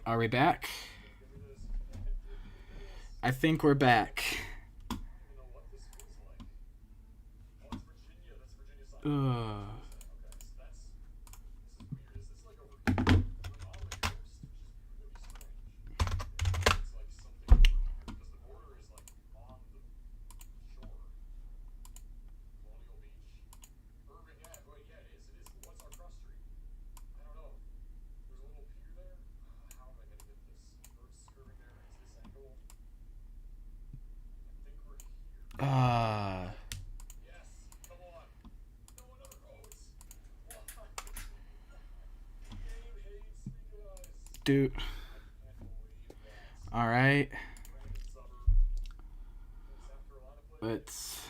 Are we back? I think we're back. Ugh. Dude. All right. Let's.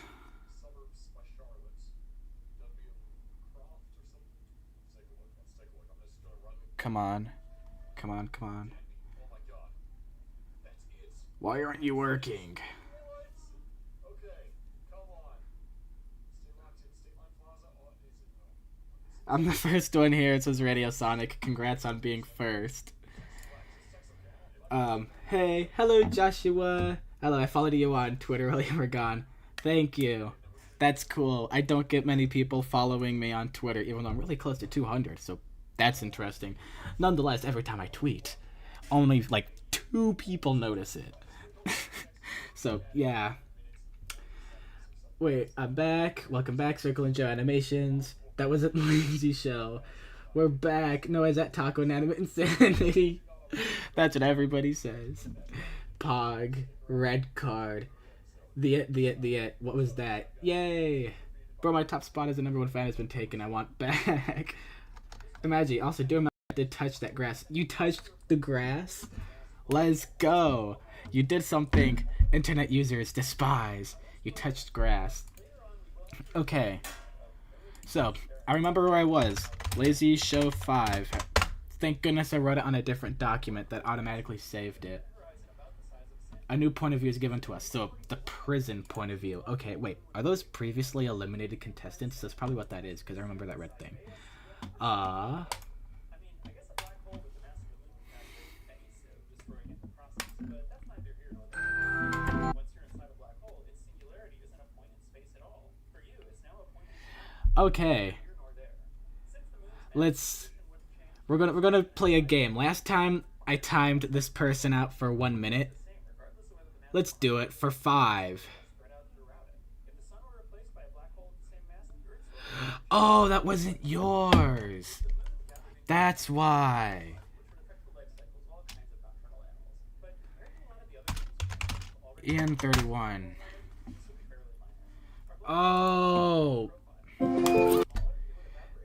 Come on. Come on, come on. Why aren't you working? I'm the first one here. It says Radio Sonic. Congrats on being first. Hey. Hello, Joshua. Hello, I followed you on Twitter while you were gone. Thank you. That's cool. I don't get many people following me on Twitter, even though I'm really close to 200, so that's interesting. Nonetheless, every time I tweet, only like 2 people notice it. So, yeah. Wait, I'm back. Welcome back, Circle and Joe Animations. That wasn't Lazy Show. We're back. No, is that Taco Animate Insanity? That's what everybody says. Pog. Red card. The it. What was that? Yay! Bro, my top spot as the #1 fan has been taken. I want back. Imagine. Also, I did touch that grass. You touched the grass? Let's go. You did something internet users despise. You touched grass. Okay. So, I remember where I was. Lazy Show 5. Thank goodness I wrote it on a different document that automatically saved it. A new point of view is given to us. So, the prison point of view. Okay, wait. Are those previously eliminated contestants? That's probably what that is, because I remember that red thing. Okay. We're gonna play a game. Last time I timed this person out for 1 minute. Let's do it for 5. Oh, that wasn't yours. That's why. Ian 31. Oh.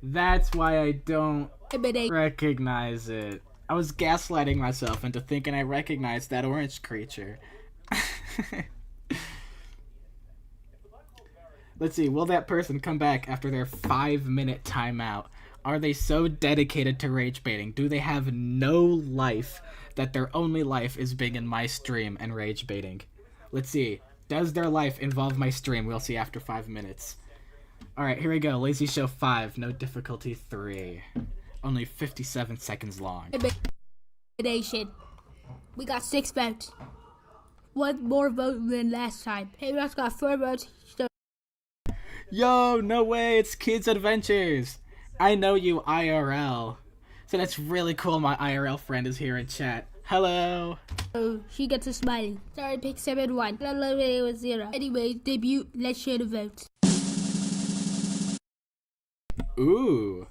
That's why I don't recognize it. I was gaslighting myself into thinking I recognized that orange creature. Let's see, will that person come back after their 5-minute timeout? Are they so dedicated to rage baiting? Do they have no life that their only life is being in my stream and rage baiting? Let's see. Does their life involve my stream? We'll see after 5 minutes. Alright, here we go. Lazy Show 5. No difficulty 3. Only 57 seconds long. We got 6 votes. 1 more vote than last time. Hey, Ross got 4 votes. So Yo, no way. It's Kids Adventures. I know you IRL. So that's really cool. My IRL friend is here in chat. Hello. Oh, she gets a smiley. Sorry, pick 7-1. It was 0. Anyway, debut. Let's share the votes. Ooh.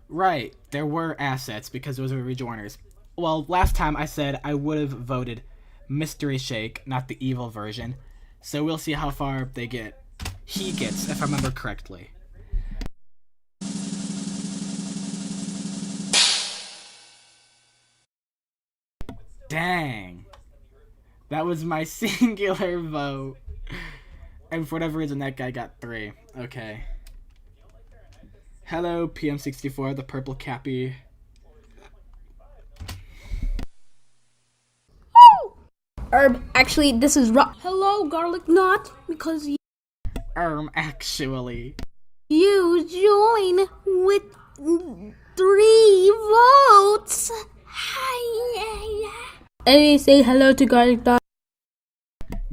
Right, there were assets because those were rejoiners. Well, last time I said I would have voted Mystery Shake, not the evil version. So we'll see how far they get. He gets, if I remember correctly. Dang. That was my singular vote. And for whatever reason, that guy got 3. Okay. Hello, PM64, the purple cappy. Actually, this is rock. Hello, Garlic Knot, because Actually. you join with 3 votes. Anyway, say hello to Garlic Dog.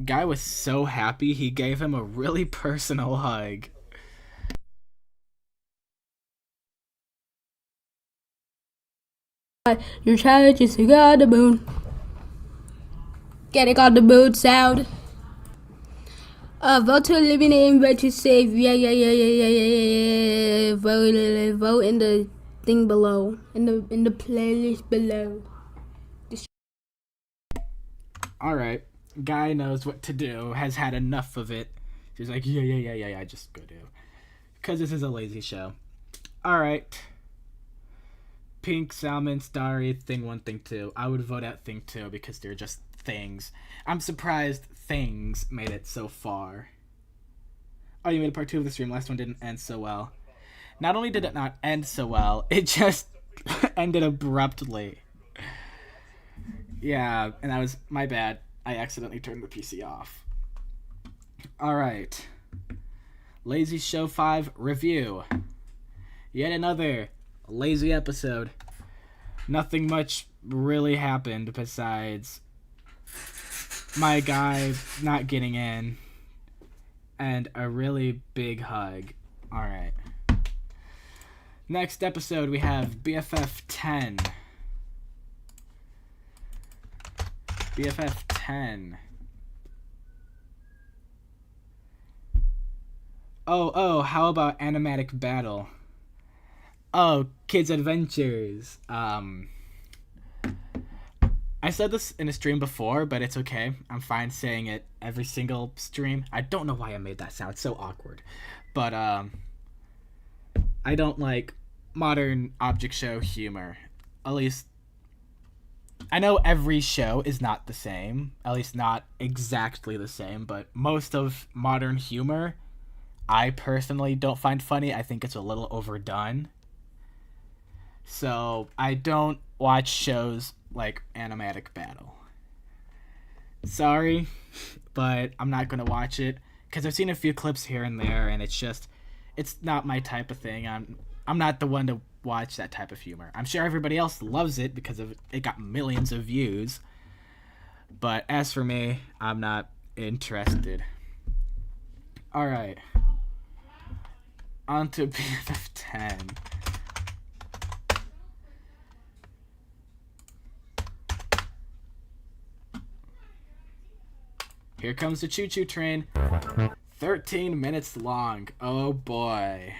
Guy was so happy he gave him a really personal hug. Your challenge is to get on the moon. Getting on the moon sound. Vote to eliminate and vote to save. Yeah. Vote in the thing below. In the playlist below. Alright. Guy knows what to do, has had enough of it. She's like, yeah, just go do. Because this is a lazy show. Alright. Pink, Salmon, Starry, Thing 1, Thing 2. I would vote out Thing 2 because they're just things. I'm surprised Things made it so far. Oh, you made a part 2 of the stream. Last one didn't end so well. Not only did it not end so well, it just ended abruptly. Yeah, and that was my bad. I accidentally turned the PC off. Alright. Lazy Show 5 review. Yet another lazy episode. Nothing much really happened besides my guy not getting in and a really big hug. Alright. Next episode we have BFF 10. BFF 10. Oh, how about Animatic Battle? Oh, Kids Adventures. I said this in a stream before, but it's okay. I'm fine saying it every single stream. I don't know why I made that sound. It's so awkward. But, I don't like modern object show humor. At least, I know every show is not the same. At least not exactly the same, but most of modern humor, I personally don't find funny. I think it's a little overdone. So, I don't watch shows like Animatic Battle. Sorry, but I'm not going to watch it because I've seen a few clips here and there, and it's not my type of thing. I'm not the one to watch that type of humor. I'm sure everybody else loves it because it got millions of views. But as for me, I'm not interested. Alright. On to BFF 10. Here comes the choo-choo train. 13 minutes long. Oh boy.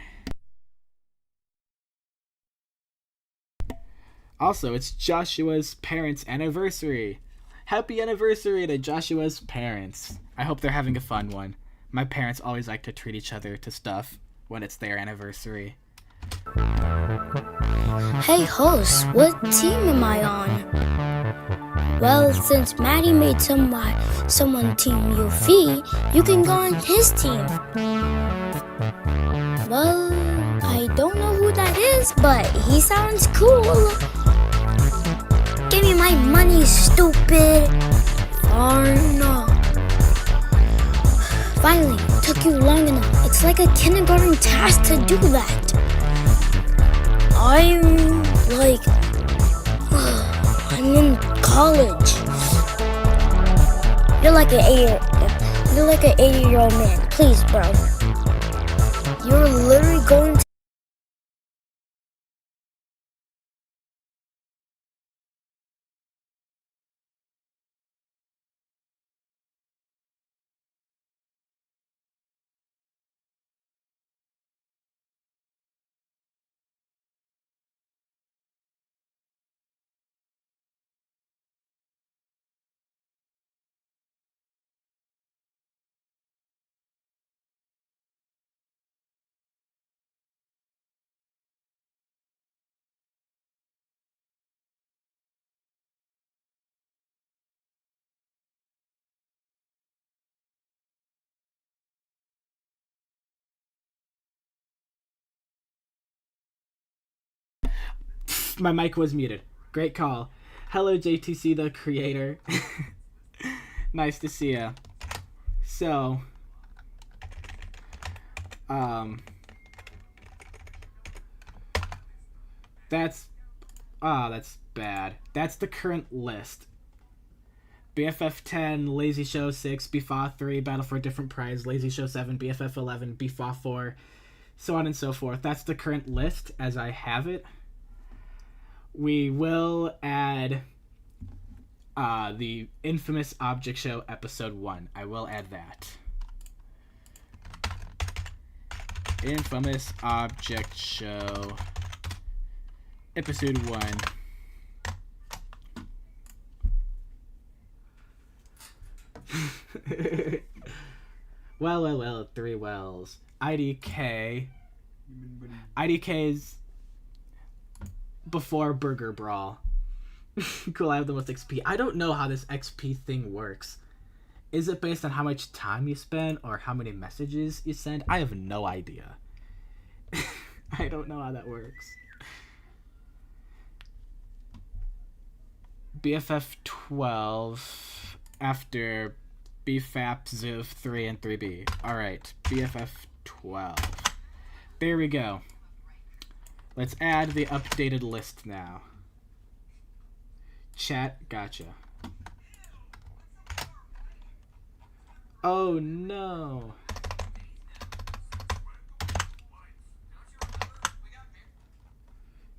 Also, it's Joshua's parents' anniversary. Happy anniversary to Joshua's parents. I hope they're having a fun one. My parents always like to treat each other to stuff when it's their anniversary. Hey host, what team am I on? Well, since Maddie made someone Team UV, you can go on his team. Well, I don't know who that is, but he sounds cool. Give me my money, stupid. Arno. Finally, it took you long enough. It's like a kindergarten task to do that. I'm in college. You're like an 80-year-old man. Please, bro. You're literally going to My mic was muted. Great call. Hello, JTC, the creator. Nice to see ya. So, that's bad. That's the current list. BFF 10, Lazy Show 6, BFA 3, Battle for a Different Prize, Lazy Show 7, BFF 11, BFA 4, so on and so forth. That's the current list as I have it. We will add the infamous Object Show episode 1. I will add that. Infamous Object Show episode 1. Well, 3 wells. IDK. IDK's before Burger Brawl. Cool, I have the most XP. I don't know how this XP thing works. Is it based on how much time you spend or how many messages you send? I have no idea. I don't know how that works. BFF 12 after BFAP Ziv 3 and 3B. Alright, BFF 12. There we go. Let's add the updated list now. Chat, gotcha. Oh no.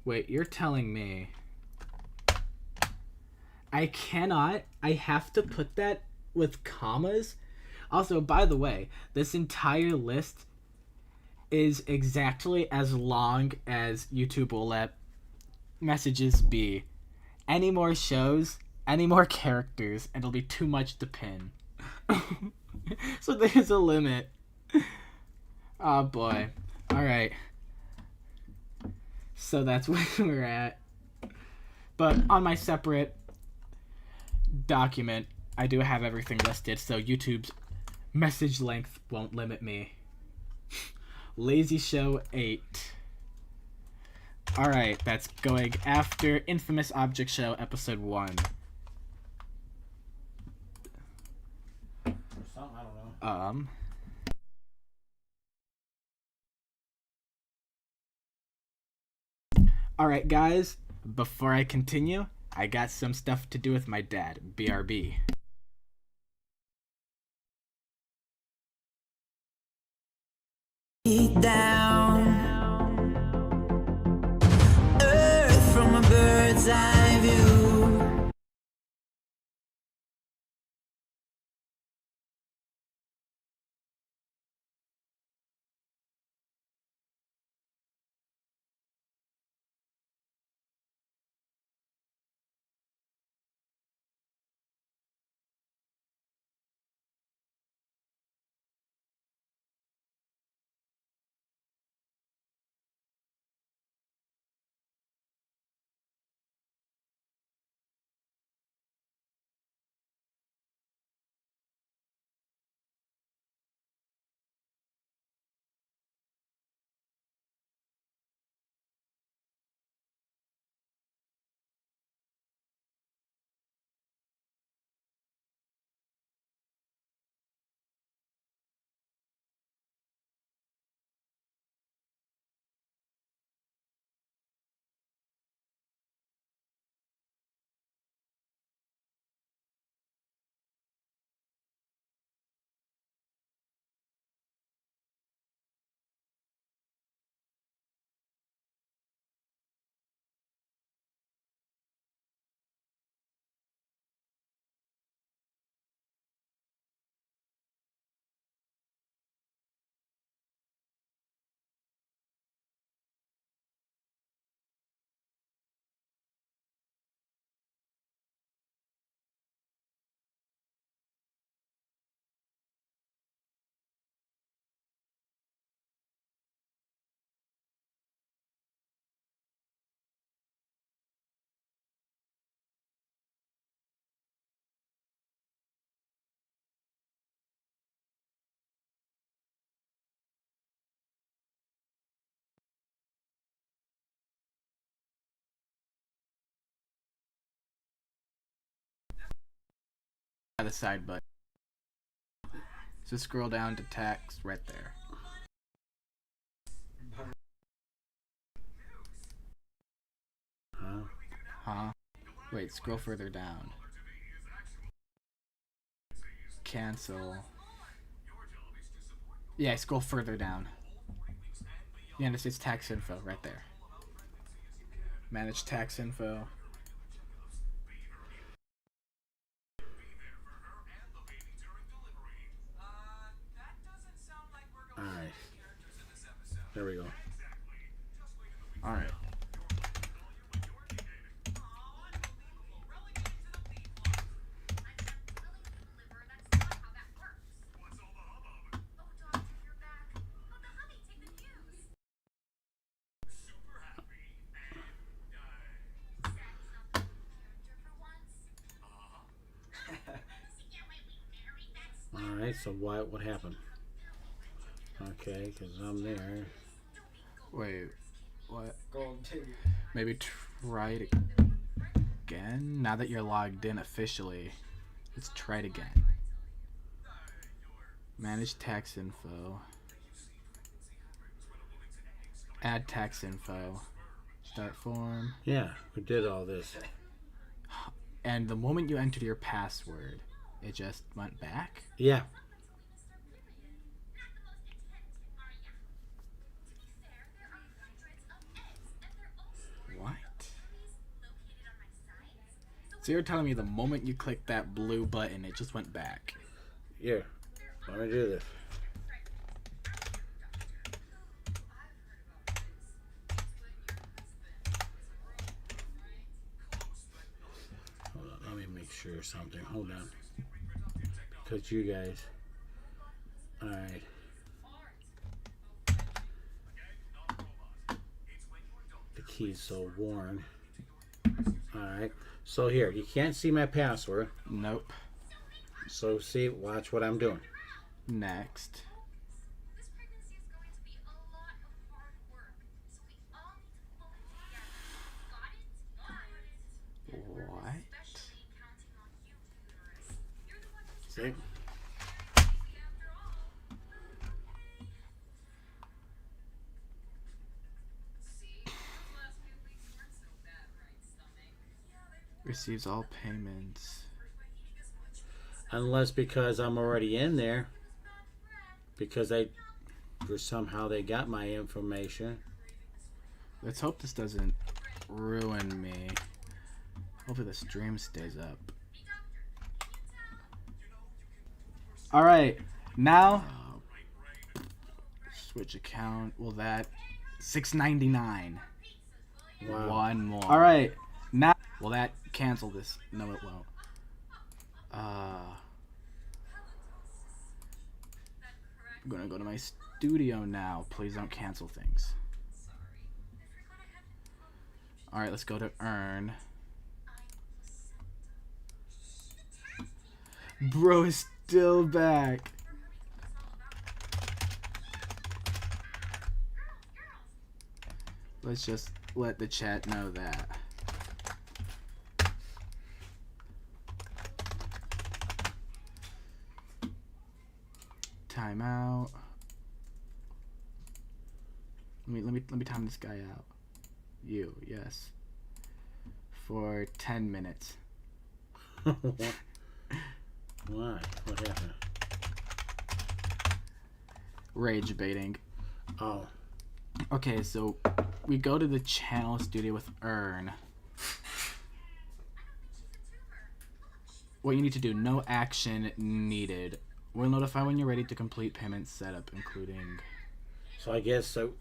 Wait, you're telling me I have to put that with commas? Also, by the way, this entire list is exactly as long as YouTube will let messages be. Any more shows, any more characters, and it'll be too much to pin. So there's a limit. Oh boy. Alright. So that's where we're at. But on my separate document, I do have everything listed, so YouTube's message length won't limit me. Lazy Show 8. Alright, that's going after Infamous Object Show episode 1. I don't know. Alright guys, before I continue, I got some stuff to do with my dad, BRB. Down Earth from a bird's eye view. The side button. So scroll down to text right there. Huh? Wait, scroll further down. cancel. Yeah, scroll further down. Yeah, it's tax info right there. Manage tax info. Alright. There we go. Alright. Alright, so what happened? Okay, because I'm there. Wait, what? Maybe try it again? Now that you're logged in officially, let's try it again. Manage tax info. Add tax info. Start form. Yeah, we did all this. And the moment you entered your password, it just went back? Yeah. What? So you're telling me the moment you clicked that blue button, it just went back? Here, let me do this. Hold on, let me make sure something. Hold on. Because you guys. Alright. The key's so worn. Alright. So here, you can't see my password. Nope. So see, watch what I'm doing. Next. What? See? Receives all payments. Unless because I'm already in there. Because somehow they got my information. Let's hope this doesn't ruin me. Hopefully the stream stays up. Alright, now switch account. Will that $6.99? Wow. One more. Alright, now will that cancel this? No, it won't. I'm gonna go to my studio now. Please don't cancel things. Alright, let's go to earn. Bro is still back. Let's just let the chat know that. Timeout. Let me time this guy out. You, yes. For 10 minutes. Why? What happened? Rage baiting. Oh. Okay, so we go to the channel studio with earn. What you need to do, no action needed. We'll notify when you're ready to complete payment setup, including... So I guess so.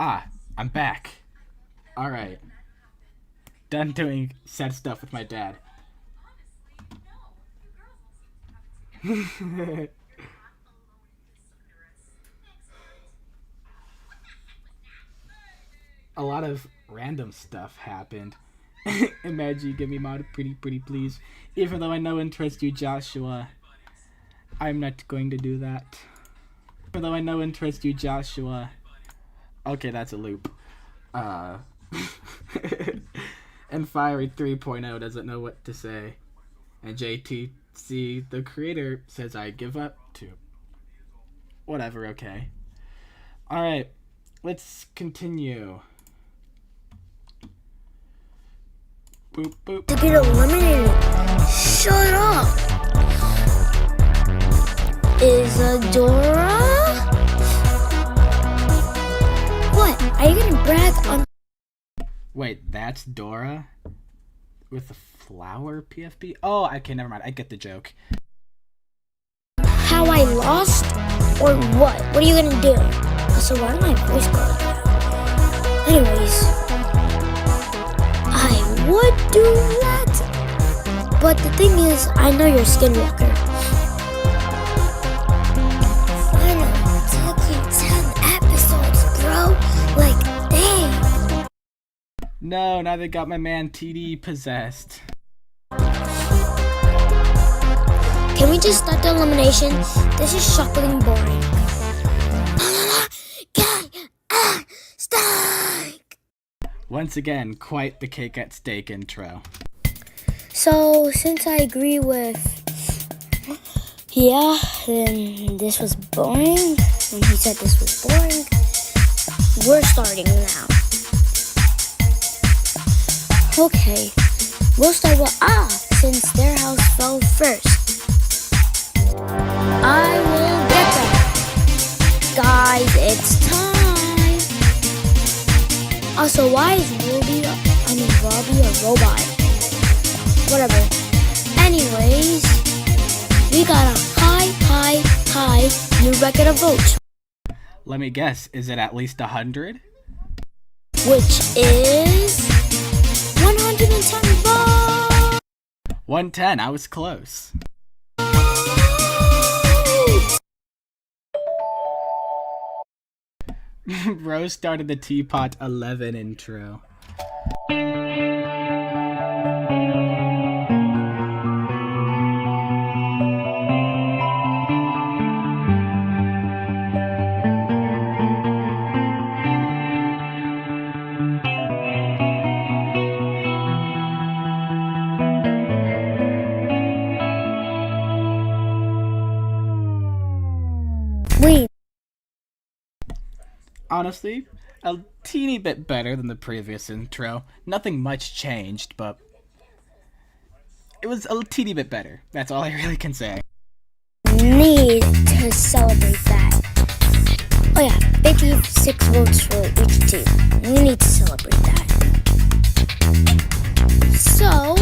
Ah, I'm back. Alright. Done doing sad stuff with my dad. A lot of random stuff happened. Imagine you give me mod pretty please. Even though I know and trust you, Joshua, I'm not going to do that. Even though I know and trust you, Joshua. Okay, that's a loop. And Fiery 3.0 doesn't know what to say. And JTC, the creator, says I give up too. Whatever, okay. Alright, let's continue. Boop, boop. To get eliminated. Shut up. Isadora? What? Are you gonna brag on? Wait, that's Dora? With the flower PFP? Oh, okay, never mind. I get the joke. How I lost? Or what? What are you gonna do? Also, why did my voice go like that? Anyways, I would do that. But the thing is, I know you're a skinwalker. Finally, took you 10 episodes, bro. Like, dang. No, now they got my man TD possessed. Can we just start the elimination? This is shockingly boring. Strike! Once again, quite the cake at stake intro. So, since I agree with, yeah, then this was boring. When he said this was boring, we're starting now. Okay, we'll start with since their house fell first. I will get them. Guys, it's time. Also, why is Robbie a robot? Whatever. Anyways, we got a high new record of votes. Let me guess, is it at least 100? Which is 110 votes. 110, I was close. Rose started the Teapot 11 intro. Wait. Honestly, a teeny bit better than the previous intro. Nothing much changed, but it was a teeny bit better. That's all I really can say. Need to celebrate that. Oh yeah, 56 votes for each team. We need to celebrate that. So,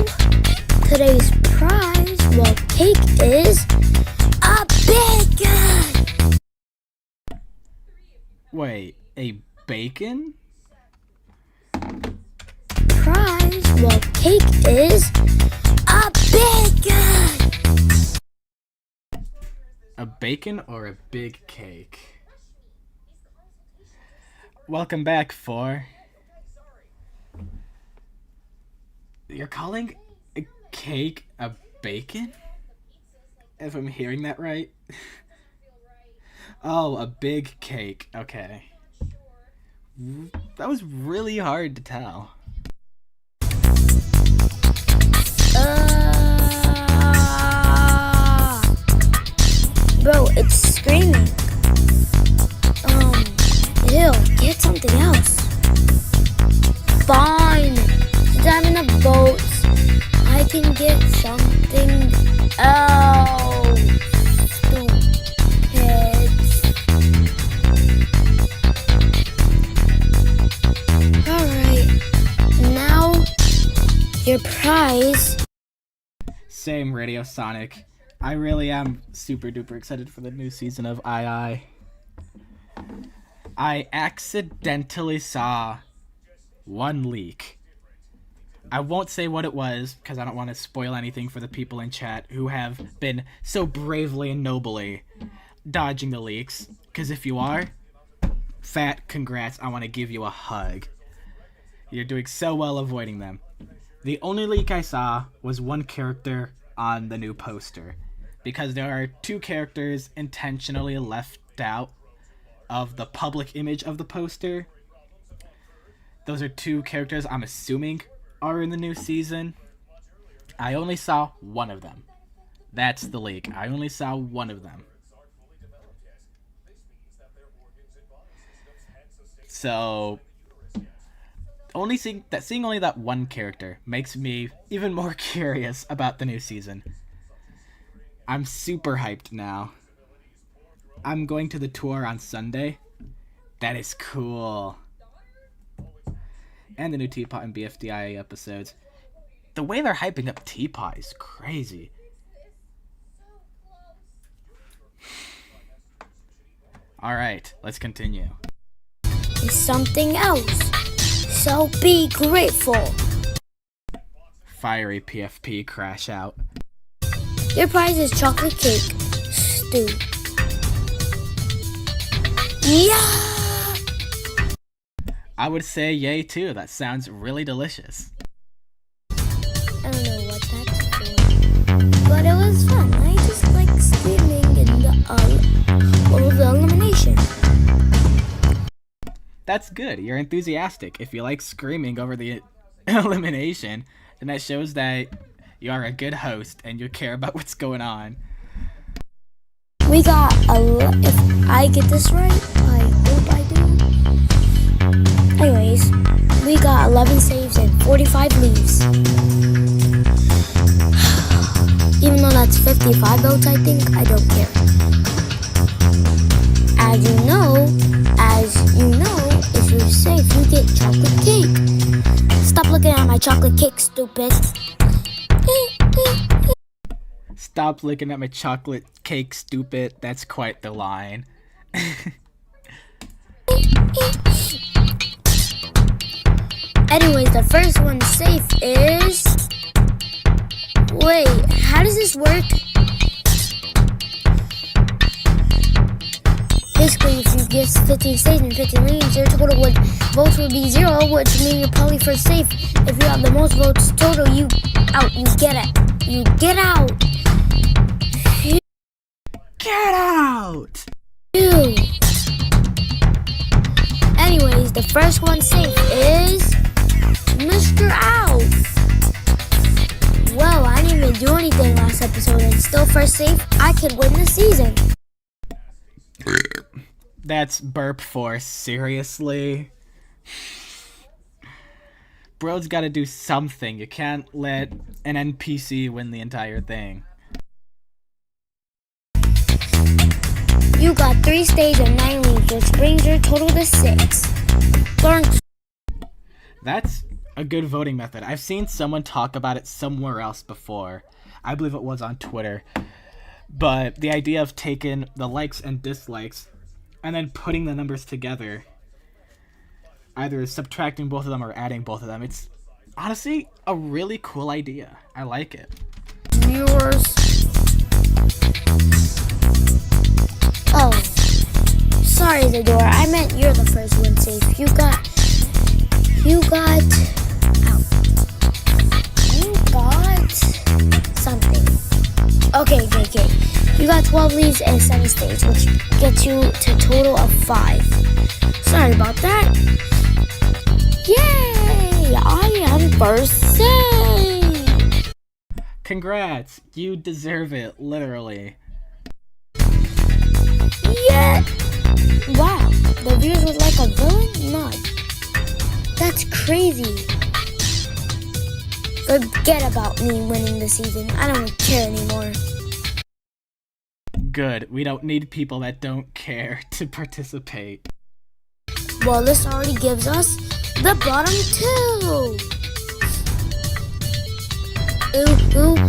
today's prize, well, cake is a bacon! Wait, a bacon? Prize, well, cake is a bacon! A bacon or a big cake? Welcome back, 4. You're calling a cake a bacon? If I'm hearing that right. Oh, a big cake. Okay. That was really hard to tell. Bro, it's screaming. Ew, get something else. Fine. Since I have enough votes, I can get something else. Stupids. Alright. Now, your prize. Same, Radio Sonic. I really am super duper excited for the new season of II. I accidentally saw one leak. I won't say what it was because I don't want to spoil anything for the people in chat who have been so bravely and nobly dodging the leaks. Because if you are, fat congrats, I want to give you a hug. You're doing so well avoiding them. The only leak I saw was one character on the new poster. Because there are 2 characters intentionally left out of the public image of the poster. Those are 2 characters I'm assuming are in the new season. I only saw one of them. That's the leak. I only saw one of them. So seeing only that one character makes me even more curious about the new season. I'm super hyped now. I'm going to the tour on Sunday. That is cool. And the new Teapot and BFDIA episodes. The way they're hyping up Teapot is crazy. Alright, let's continue. Is something else. So be grateful. Fiery PFP crash out. Your prize is chocolate cake stew. Yeah! I would say yay too. That sounds really delicious. I don't know what that's for, but it was fun. I just like screaming in the world of elimination. That's good. You're enthusiastic. If you like screaming over the elimination, then that shows that you are a good host and you care about what's going on. We got if I get this right, I hope I do. Anyways, we got 11 saves and 45 leaves. Even though that's 55 votes, I think, I don't care. As you know, if you're safe, you get chocolate cake. Stop looking at my chocolate cake, stupid. Stop looking at my chocolate cake, stupid. That's quite the line. Anyways, the first one safe is... Wait, how does this work? Basically, if you get 15 saves and 15 leads, your total votes would be 0, which means you're probably first safe. If you have the most votes total, you get it. You get out. Get out! Ew. Anyways, the first one safe is Mr. Alf. Well, I didn't even do anything last episode and still first safe. I could win the season. That's burp force, seriously? Bro's gotta do something. You can't let an NPC win the entire thing. You got 3 stages and 9 leaves, which brings your total to 6. That's a good voting method. I've seen someone talk about it somewhere else before. I believe it was on Twitter. But the idea of taking the likes and dislikes and then putting the numbers together, either subtracting both of them or adding both of them, it's honestly a really cool idea. I like it. Viewers. Oh, sorry, the door. I meant you're the first one safe. You got something. Okay, JK. You got 12 leaves and 7 stages, which gets you to a total of 5. Sorry about that. Yay! I am first save. Congrats! You deserve it, literally. Yeah. Wow, the views was like a villain? Not. That's crazy. Forget about me winning the season. I don't care anymore. Good. We don't need people that don't care to participate. Well, this already gives us the bottom 2. Ooh.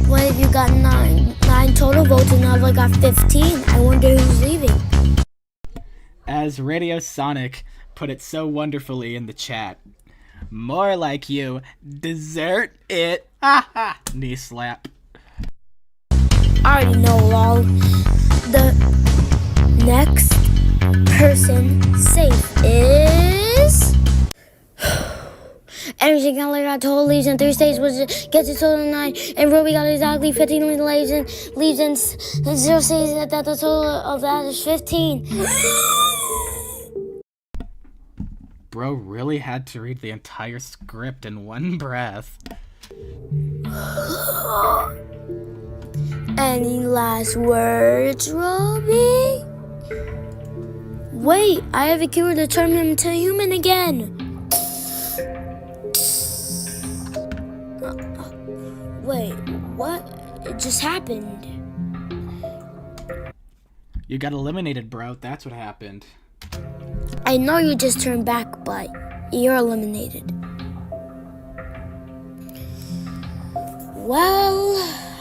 What if you got 9 total votes and now I got 15? I wonder who's leaving. As Radio Sonic put it so wonderfully in the chat, more like you desert it. Ha ha! Knee slap. I already know, lol. The next person safe is... Energy Galley got total leaves in 3 states, which gets a total of 9. And Ruby got exactly 15 leaves in 0 states. That the total of that is 15. Bro really had to read the entire script in one breath. Any last words, Ruby? Wait, I have a cure to turn him to human again. Wait, what? It just happened. You got eliminated, bro. That's what happened. I know you just turned back, but you're eliminated. Well,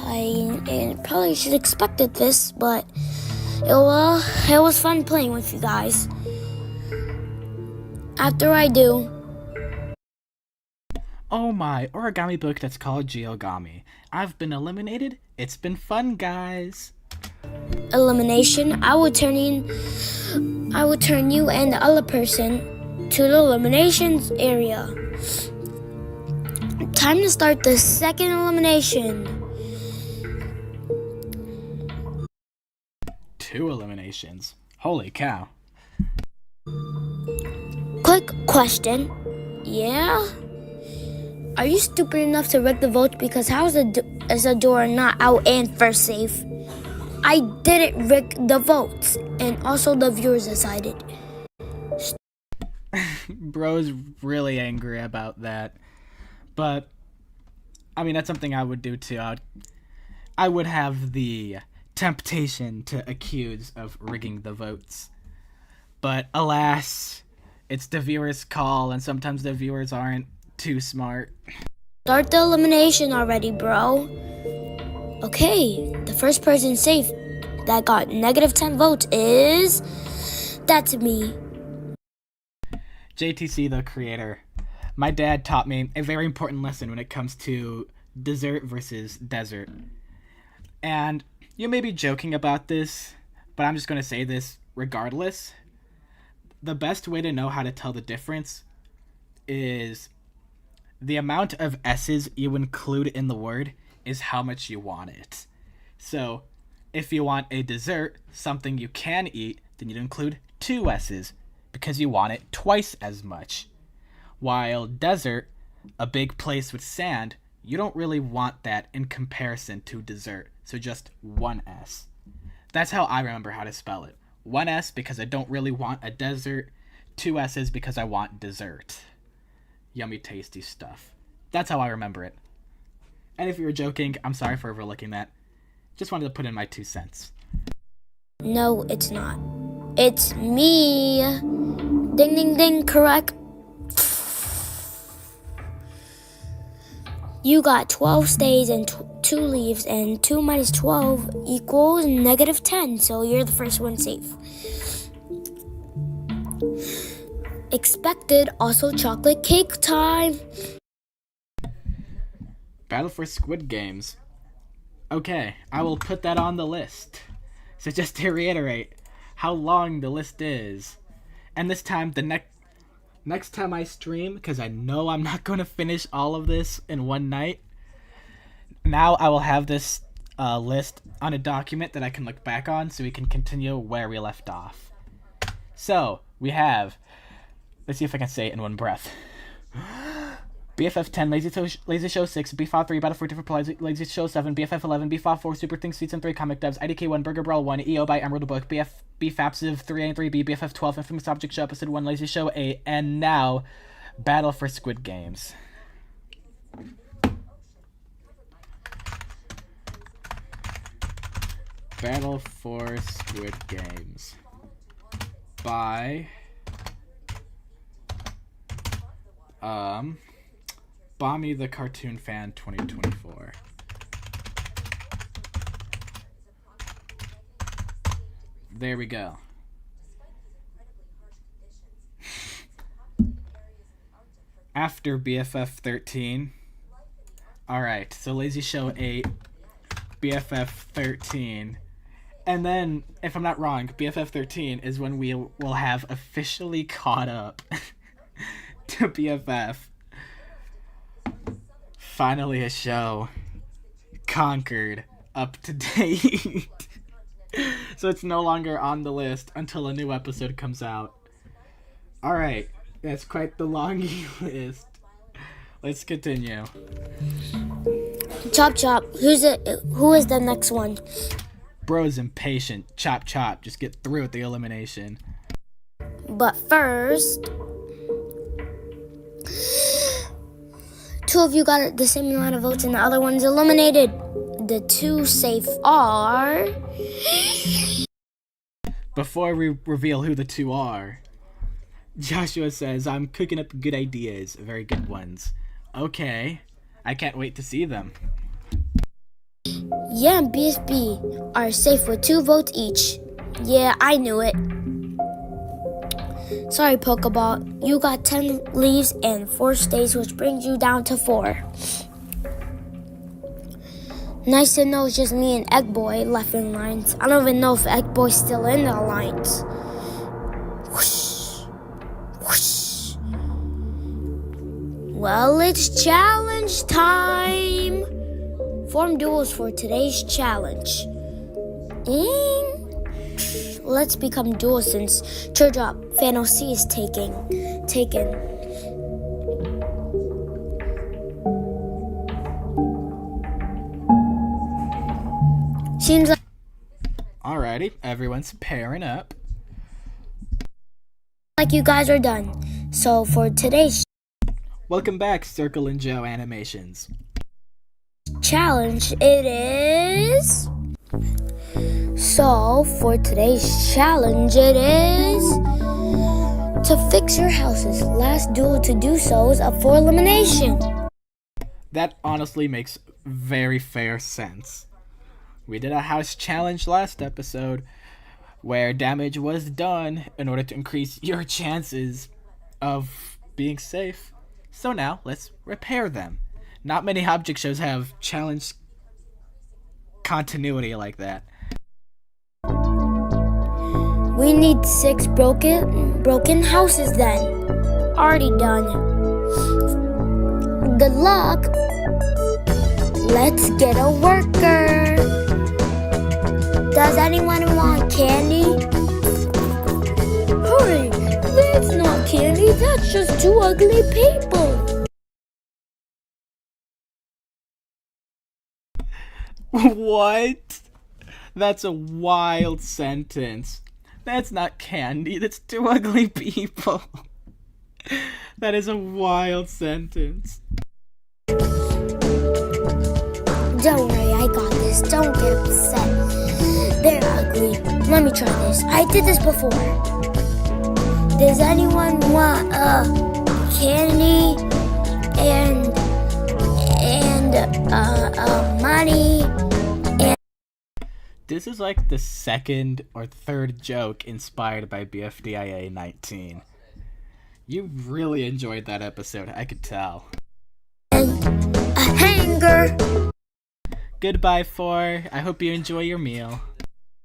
I probably should have expected this, but it was fun playing with you guys. After I do, Oh my, origami book that's called Geogami. I've been eliminated. It's been fun, guys. elimination, I would turn you and the other person to the eliminations area. Time to start the second elimination. 2 eliminations. Holy cow. Quick question. Yeah? Are you stupid enough to rig the votes? Because how is the door not out and first safe? I didn't rig the votes, and also the viewers decided. Bro's really angry about that. But, I mean, that's something I would do too. I would have the temptation to accuse of rigging the votes. But alas, it's the viewers' call, and sometimes the viewers aren't too smart. Start the elimination already, bro. Okay, the first person safe that got negative 10 votes is... That's me. JTC, the creator. My dad taught me a very important lesson when it comes to dessert versus desert. And you may be joking about this, but I'm just going to say this regardless. The best way to know how to tell the difference is the amount of S's you include in the word is how much you want it. So, if you want a dessert, something you can eat, then you'd include 2 S's because you want it twice as much. While desert, a big place with sand, you don't really want that in comparison to dessert, so just 1 S. That's how I remember how to spell it. 1 S because I don't really want a desert, 2 S's because I want dessert. Yummy, tasty stuff. That's how I remember it. And if you were joking, I'm sorry for overlooking that. Just wanted to put in my 2 cents. No, it's not. It's me. Ding, ding, ding, correct. You got 12 stays and 2 leaves, and 2 minus 12 equals negative 10, so you're the first one safe. Expected, also chocolate cake time. Battle for Squid Games. Okay, I will put that on the list. So just to reiterate how long the list is. And this time, the next time I stream, because I know I'm not going to finish all of this in one night, now I will have this list on a document that I can look back on so we can continue where we left off. So, we have... Let's see if I can say it in one breath. BFF 10, Lazy Show 6, BFOF 3, Battle for Different Lazy Show 7, BFF 11, BFOF 4, Super Things Season 3, Comic Devs, IDK 1, Burger Brawl 1, EO by Emerald Book, BFAPSIV 3 and 3B, BFF 12, Infamous Object Show Episode 1, Lazy Show 8, and now, Battle for Squid Games. Battle for Squid Games. By... Bommy the Cartoon Fan 2024. There we go. after BFF 13. Alright, so Lazy Show 8, BFF 13. And then, if I'm not wrong, BFF 13 is when we will have officially caught up to BFF. Finally a show conquered, up to date. So it's no longer on the list until a new episode comes out. Alright, that's quite the long list. Let's continue. Chop chop. Who is the next one? Bro's impatient. Chop chop. Just get through with the elimination. But first, two of you got the same amount of votes and the other one's eliminated. The two safe are... Before we reveal who the two are, Joshua says, I'm cooking up good ideas. Very good ones. Okay. I can't wait to see them. Yeah, and BSB are safe with 2 votes each. Yeah, I knew it. Sorry, Pokeball. You got 10 leaves and 4 stays, which brings you down to 4. Nice to know it's just me and Egg Boy left in lines. I don't even know if Egg Boy's still in the lines. Whoosh. Whoosh. Well, it's challenge time. Form duels for today's challenge. And let's become duels since Teardrop Fano C is taken. Seems Alrighty, everyone's pairing up. like you guys are done. So for today's Welcome back, Circle and Joe Animations. challenge, it is... So for today's challenge, it is... to fix your house's last duel to do so is up for elimination. That honestly makes very fair sense. We did a house challenge last episode where damage was done in order to increase your chances of being safe. So now let's repair them. Not many object shows have challenge continuity like that. We need 6 broken houses then. Already done. Good luck. Let's get a worker. Does anyone want candy? Hurry, that's not candy, that's just 2 ugly people. What? That's a wild sentence. That's not candy, that's 2 ugly people. That is a wild sentence. Don't worry, I got this. Don't get upset. They're ugly. Let me try this. I did this before. Does anyone want candy and money? And This is like the second or third joke inspired by BFDIA 19. You really enjoyed that episode, I could tell. a hanger. Goodbye, 4. I hope you enjoy your meal.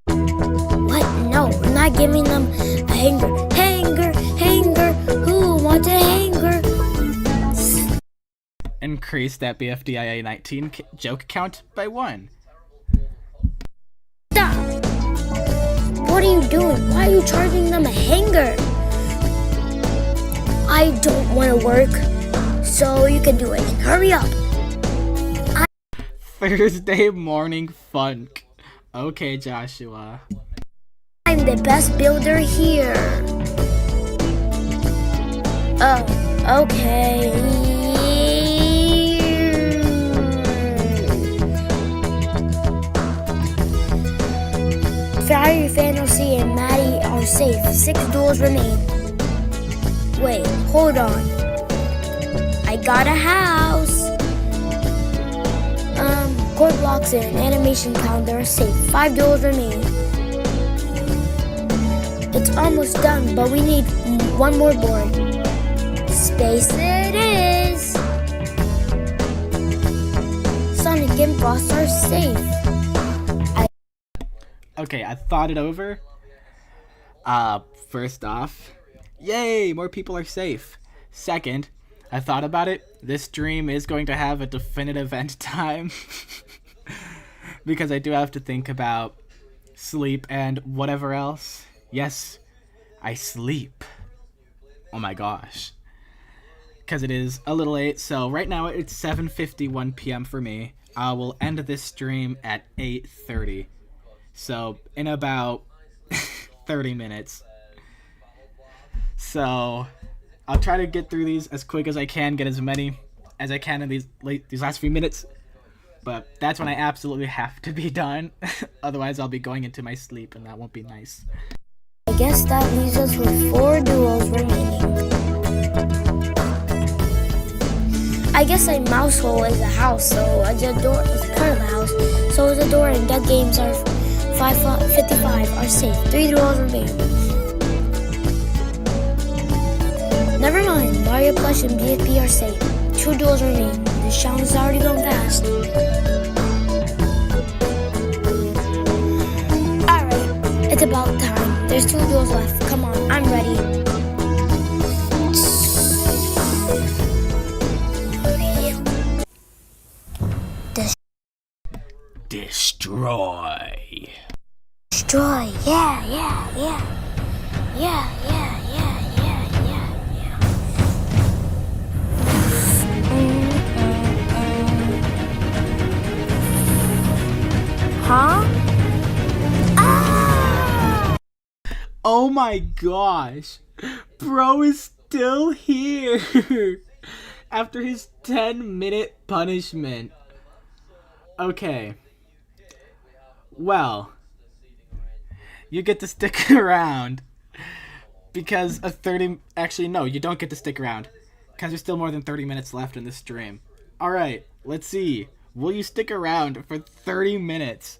What? No, we're not giving them a hanger. Hanger. Who wants a hanger? Increase that BFDIA 19 joke count by 1. Stop! What are you doing? Why are you charging them a hanger? I don't want to work, so you can do it. Hurry up. Thursday morning funk. Okay, Joshua. I'm the best builder here. Oh, okay. Fairy, Fantasy, and Maddie are safe. 6 duels remain. Wait, hold on. I got a house. Core blocks and animation calendar are safe. 5 duels remain. It's almost done, but we need 1 more board. Space it is. Sonic and Frost are safe. Okay, I thought it over. First off, yay, more people are safe. Second, I thought about it. This stream is going to have a definitive end time. Because I do have to think about sleep and whatever else. Yes, I sleep. Oh my gosh. Because it is a little late. So right now it's 7:51 p.m. for me. I will end this stream at 8:30. So in about 30 minutes. So I'll try to get through these as quick as I can, get as many as I can in these last few minutes. But that's when I absolutely have to be done. Otherwise I'll be going into my sleep and that won't be nice. I guess that leaves us with 4 duels remaining. I guess a mouse hole is a house, so a door is part of a house. So the door and dead games are 55 are safe. 3 duels remain. Never mind, Mario Plush and BFP are safe. 2 duels remain. This challenge is already going fast. Alright, it's about time. There's 2 duels left. Come on, I'm ready. Destroy. Destroy, yeah. Huh? Ah! Oh my gosh. Bro is still here. After his 10-minute punishment. Okay. Well, you get to stick around because actually no, you don't get to stick around because there's still more than 30 minutes left in this stream. Alright, let's see. Will you stick around for 30 minutes?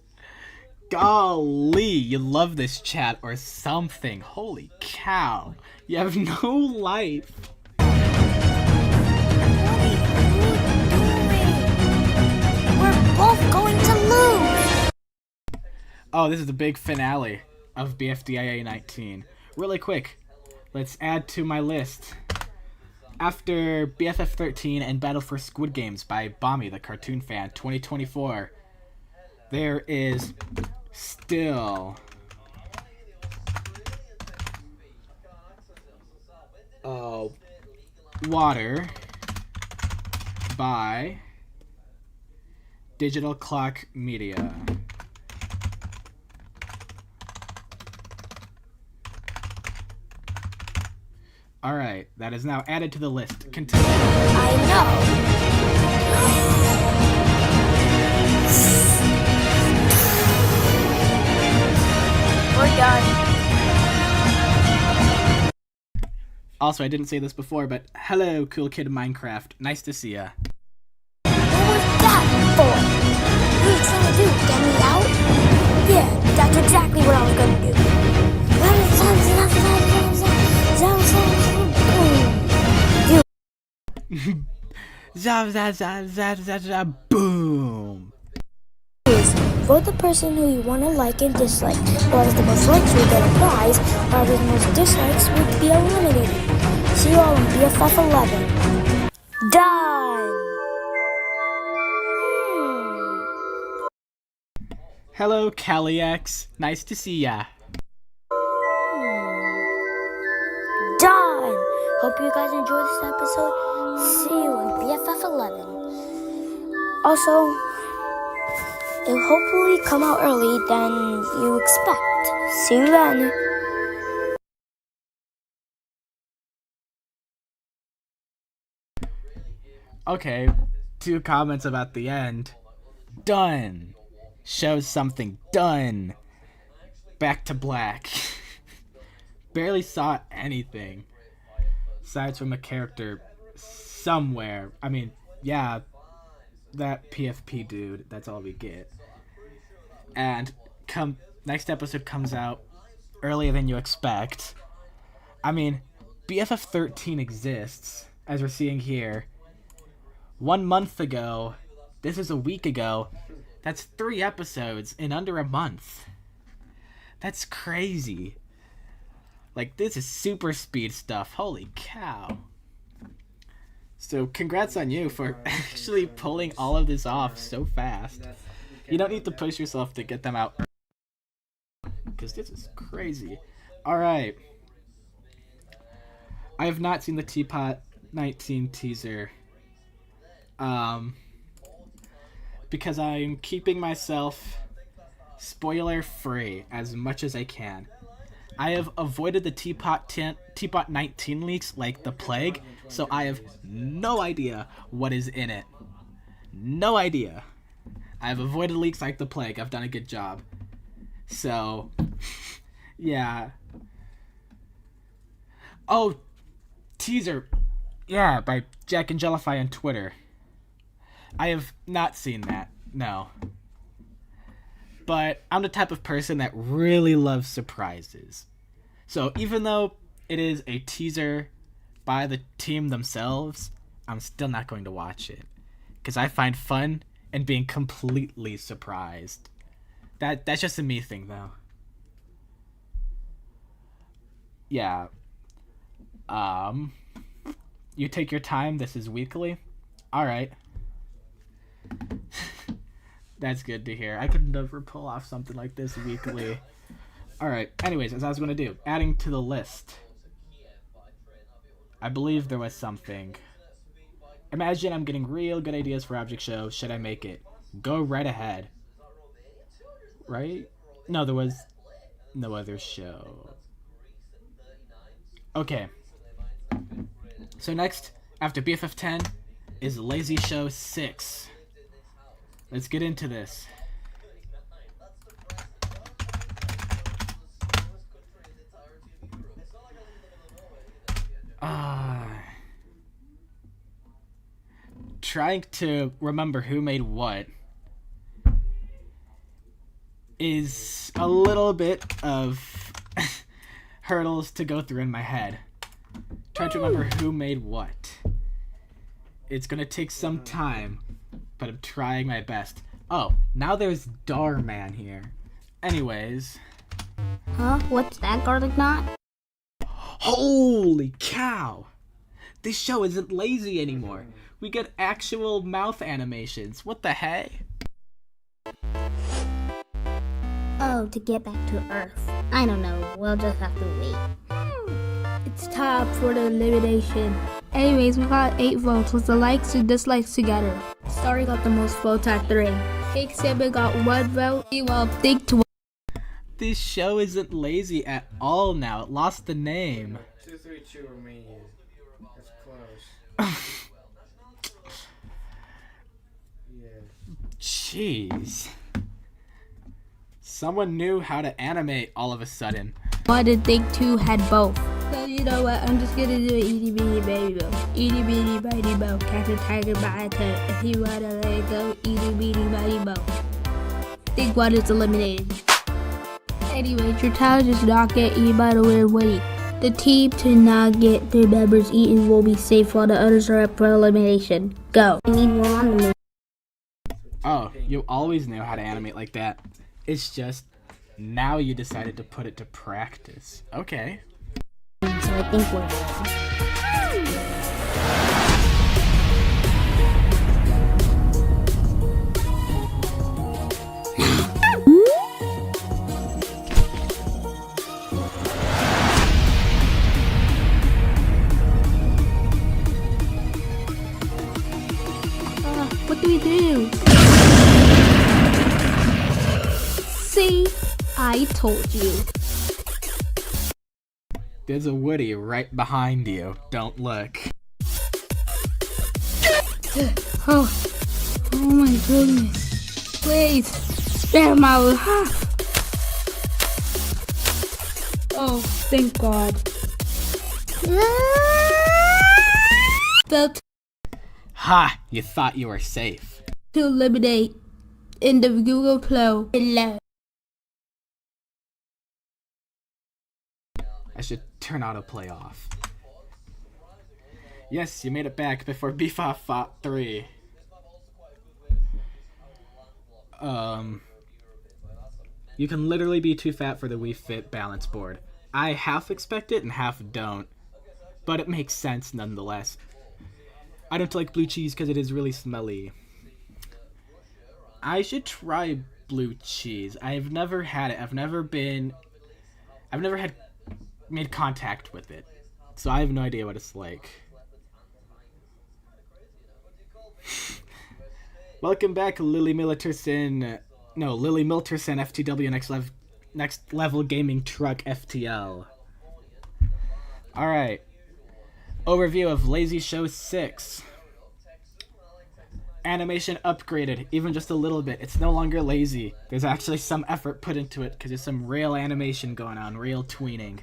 Golly, you love this chat or something. Holy cow. You have no life. We're both going to lose. Oh, this is the big finale of BFDIA 19. Really quick, let's add to my list. After BFF 13 and Battle for Squid Games by Bommy the Cartoon Fan 2024, there is still Water by Digital Clock Media. Alright, that is now added to the list. Continue. I know. We're done. Also, I didn't say this before, but hello, Cool Kid Minecraft. Nice to see ya. What was that for? What are you trying to do? Get me out? Yeah, that's exactly what I was going to do. Boom. Vote the person who you want to like and dislike. Whoever the most likes will get a prize. Whoever the most dislikes will be eliminated. See you all in BFF 11. Done! Hello, CaliX. Nice to see ya. Done! Hope you guys enjoyed this episode. See you in BFF 11. Also, it'll hopefully come out early than you expect. See you then. Okay, 2 comments about the end. Done. Shows something. Done. Back to black. Barely saw anything. Aside from a character somewhere. I mean, yeah, that PFP dude. That's all we get. And next episode comes out earlier than you expect. I mean, BFF13 exists, as we're seeing here. 1 month ago, this is a week ago, that's 3 episodes in under a month. That's crazy. Like, this is super speed stuff. Holy cow. So, congrats on you for actually pulling all of this off so fast. You don't need to push yourself to get them out. Because this is crazy. Alright. I have not seen the Teapot 19 teaser. Because I'm keeping myself spoiler free as much as I can. I have avoided the Teapot 19 leaks like the plague, so I have no idea what is in it. No idea. I have avoided leaks like the plague. I've done a good job. So, yeah. Oh, teaser. Yeah, by Jack and Jellify on Twitter. I have not seen that. No. But I'm the type of person that really loves surprises. So even though it is a teaser by the team themselves, I'm still not going to watch it. Because I find fun in being completely surprised. That's just a me thing, though. Yeah. You take your time. This is weekly. Alright. That's good to hear. I could never pull off something like this weekly. Alright, anyways, as I was going to do, adding to the list. I believe there was something. Imagine I'm getting real good ideas for object show. Should I make it? Go right ahead. Right? No, there was no other show. Okay. So next, after BFF 10, is Lazy Show 6. Let's get into this. Trying to remember who made what is a little bit of hurdles to go through in my head. Trying to remember who made what. It's gonna take some time, but I'm trying my best. Oh, now there's Darman here. Anyways. Huh? What's that, garlic knot? Holy cow! This show isn't lazy anymore. We get actual mouth animations. What the heck? Oh, to get back to Earth. I don't know. We'll just have to wait. It's time for the elimination. Anyways, we got 8 votes with the likes and dislikes together. Starry got the most votes at 3. Big 7 got 1 vote. Meanwhile, Big 2. This show isn't lazy at all now. It lost the name. 232 Romania. That's close. Yeah. Jeez. Someone knew how to animate all of a sudden. Why did Big 2 had both? So you know what, I'm just gonna do itty bitty baby bow. Itty bitty bitty bow. Catch a tiger by a toe. If you wanna let it go, itty bitty bitty bow. Big 1 is eliminated. Anyways, your child does not get eaten by the weird witty. The team to not get their members eaten will be safe while the others are up for elimination. Go. I need one on the move. Oh, you always knew how to animate like that. It's just, now you decided to put it to practice. Okay. So I think we're good. What do we do? See? I told you. There's a Woody right behind you. Don't look. Oh my goodness. Please, spare my life. Oh, thank God. Felt Ha! You thought you were safe. to eliminate in the Google Play below. I should turn autoplay off. Yes, you made it back before BFA fought 3. You can literally be too fat for the Wii Fit balance board. I half expect it and half don't, but it makes sense nonetheless. I don't like blue cheese because it is really smelly. I should try blue cheese. I've never had it. I've never had made contact with it, so I have no idea what it's like. Welcome back, Lily Milterson. No, Lily Milterson, FTW Next Level Gaming Truck FTL. Alright. Overview of Lazy Show 6. Animation upgraded, even just a little bit. It's no longer lazy. There's actually some effort put into it because there's some real animation going on, real tweening.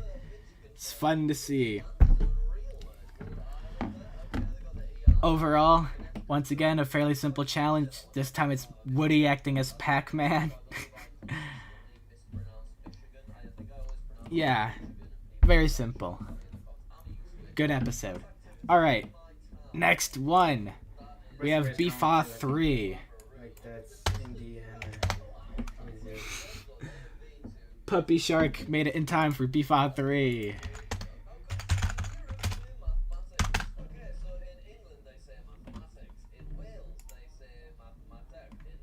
It's fun to see. Overall, once again, a fairly simple challenge. This time it's Woody acting as Pac-Man. Yeah, very simple. Good episode. Alright, next one. We have BFA 3. Like that's Indiana. Puppy Shark made it in time for BFA 3.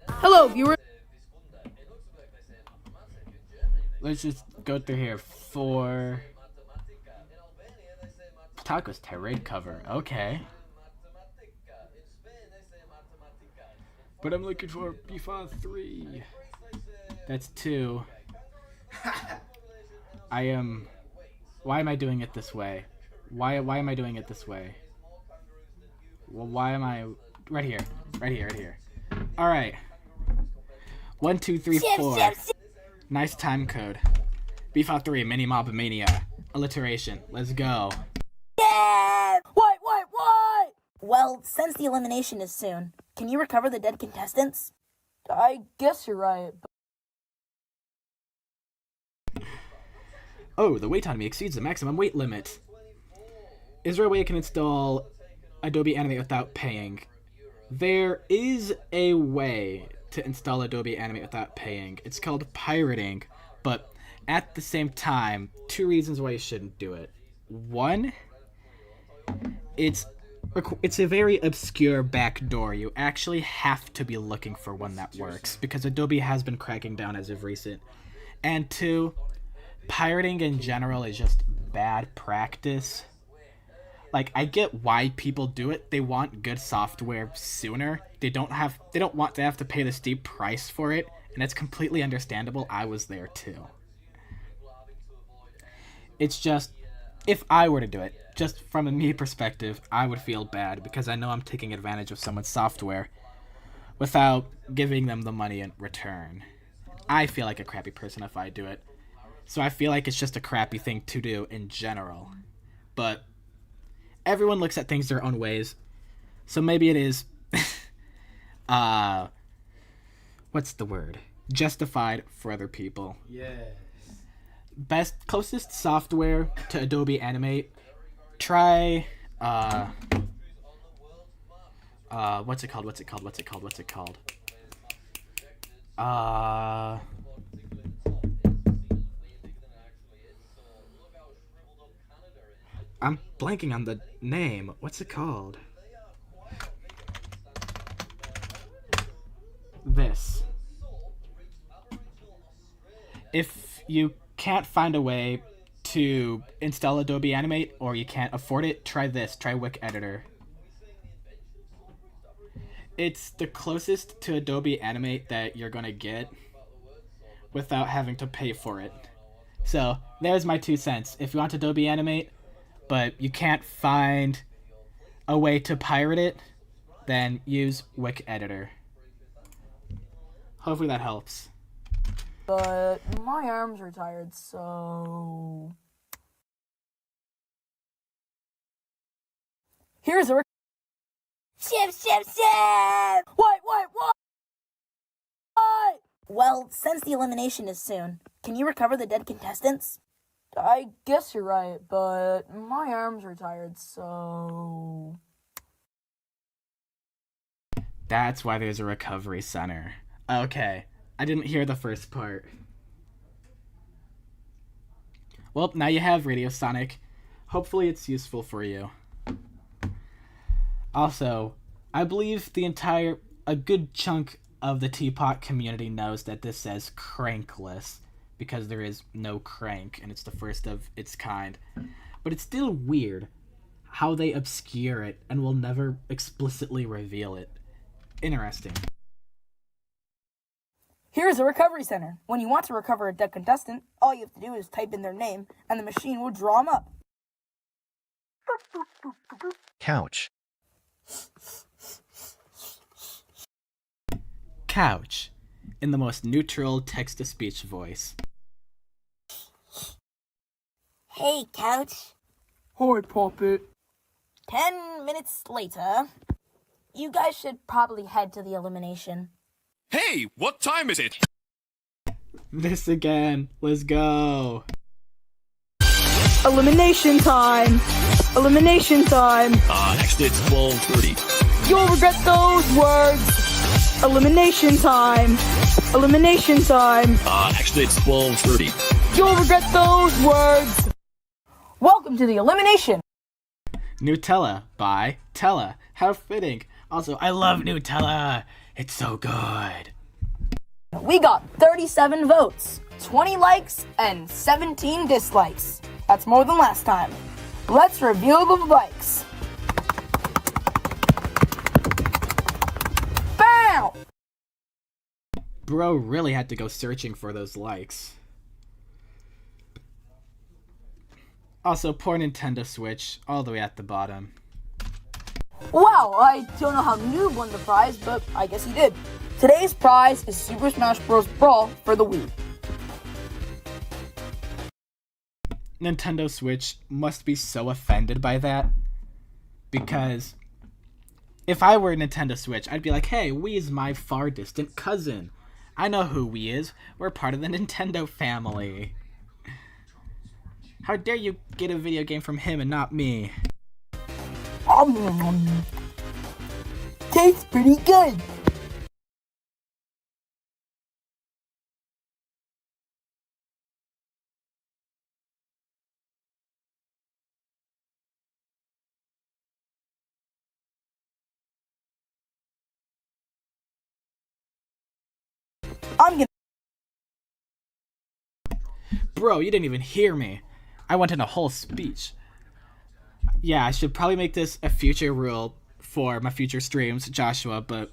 Hello, viewer. Let's just go through here. 4. Taco's tirade cover. Okay. But I'm looking for BFA 3. That's 2. I am... Why am I doing it this way? Why am I doing it this way? Well, why am I... Right here. Right here, right here. Alright. 1, 2, 3, 4. Nice time code. BFA 3, Mini Mob Mania. Alliteration. Let's go. Yeah! What? Well, since the elimination is soon, can you recover the dead contestants? I guess you're right. Oh, the wait on me exceeds the maximum weight limit. Is there a way I can install Adobe Animate without paying? There is a way to install Adobe Animate without paying. It's called pirating, but at the same time, 2 reasons why you shouldn't do it. 1, it's a very obscure backdoor. You actually have to be looking for one that works, because Adobe has been cracking down as of recent. And 2, pirating in general is just bad practice. Like, I get why people do it. They want good software sooner. They don't want to have to pay the steep price for it, and it's completely understandable. I was there too. It's just, if I were to do it, just from a me perspective, I would feel bad because I know I'm taking advantage of someone's software without giving them the money in return. I feel like a crappy person if I do it. So I feel like it's just a crappy thing to do in general. But everyone looks at things their own ways. So maybe it is what's the word? Justified for other people. Yes. Closest software to Adobe Animate. Try what's it called? I'm blanking on the name. What's it called? This. If you can't find a way to install Adobe Animate or you can't afford it, try this. Try Wik Editor. It's the closest to Adobe Animate that you're gonna get without having to pay for it. So, there's my 2 cents. If you want Adobe Animate, but you can't find a way to pirate it, then use Wik Editor. Hopefully that helps. But my arms are tired, so... Here's a... Ship! What? Well, since the elimination is soon, can you recover the dead contestants? I guess you're right, but my arms are tired, so... That's why there's a recovery center. Okay, I didn't hear the first part. Well, now you have Radio Sonic. Hopefully it's useful for you. Also, I believe a good chunk of the teapot community knows that this says crankless, because there is no crank, and it's the first of its kind. But it's still weird how they obscure it and will never explicitly reveal it. Interesting. Here's a recovery center. When you want to recover a dead contestant, all you have to do is type in their name, and the machine will draw them up. Couch. Couch, in the most neutral text-to-speech voice. Hey, Couch. Hi, Puppet. 10 minutes later, you guys should probably head to the elimination. Hey, what time is it? This again. Let's go. Elimination time! Elimination time! Next it's 12:30. You'll regret those words! Elimination time! Elimination time! Next it's 12:30. You'll regret those words! Welcome to the elimination! Nutella by Tella. How fitting. Also, I love Nutella. It's so good. We got 37 votes, 20 likes, and 17 dislikes. That's more than last time. Let's reveal the likes. Bam! Bro really had to go searching for those likes. Also, poor Nintendo Switch, all the way at the bottom. Wow, I don't know how Noob won the prize, but I guess he did. Today's prize is Super Smash Bros. Brawl for the Wii. Nintendo Switch must be so offended by that. Because if I were Nintendo Switch, I'd be like, hey, Wii is my far distant cousin. I know who Wii is. We're part of the Nintendo family. How dare you get a video game from him and not me? Tastes pretty good. I'm gonna... Bro, you didn't even hear me. I went in a whole speech. Yeah, I should probably make this a future rule for my future streams, Joshua, but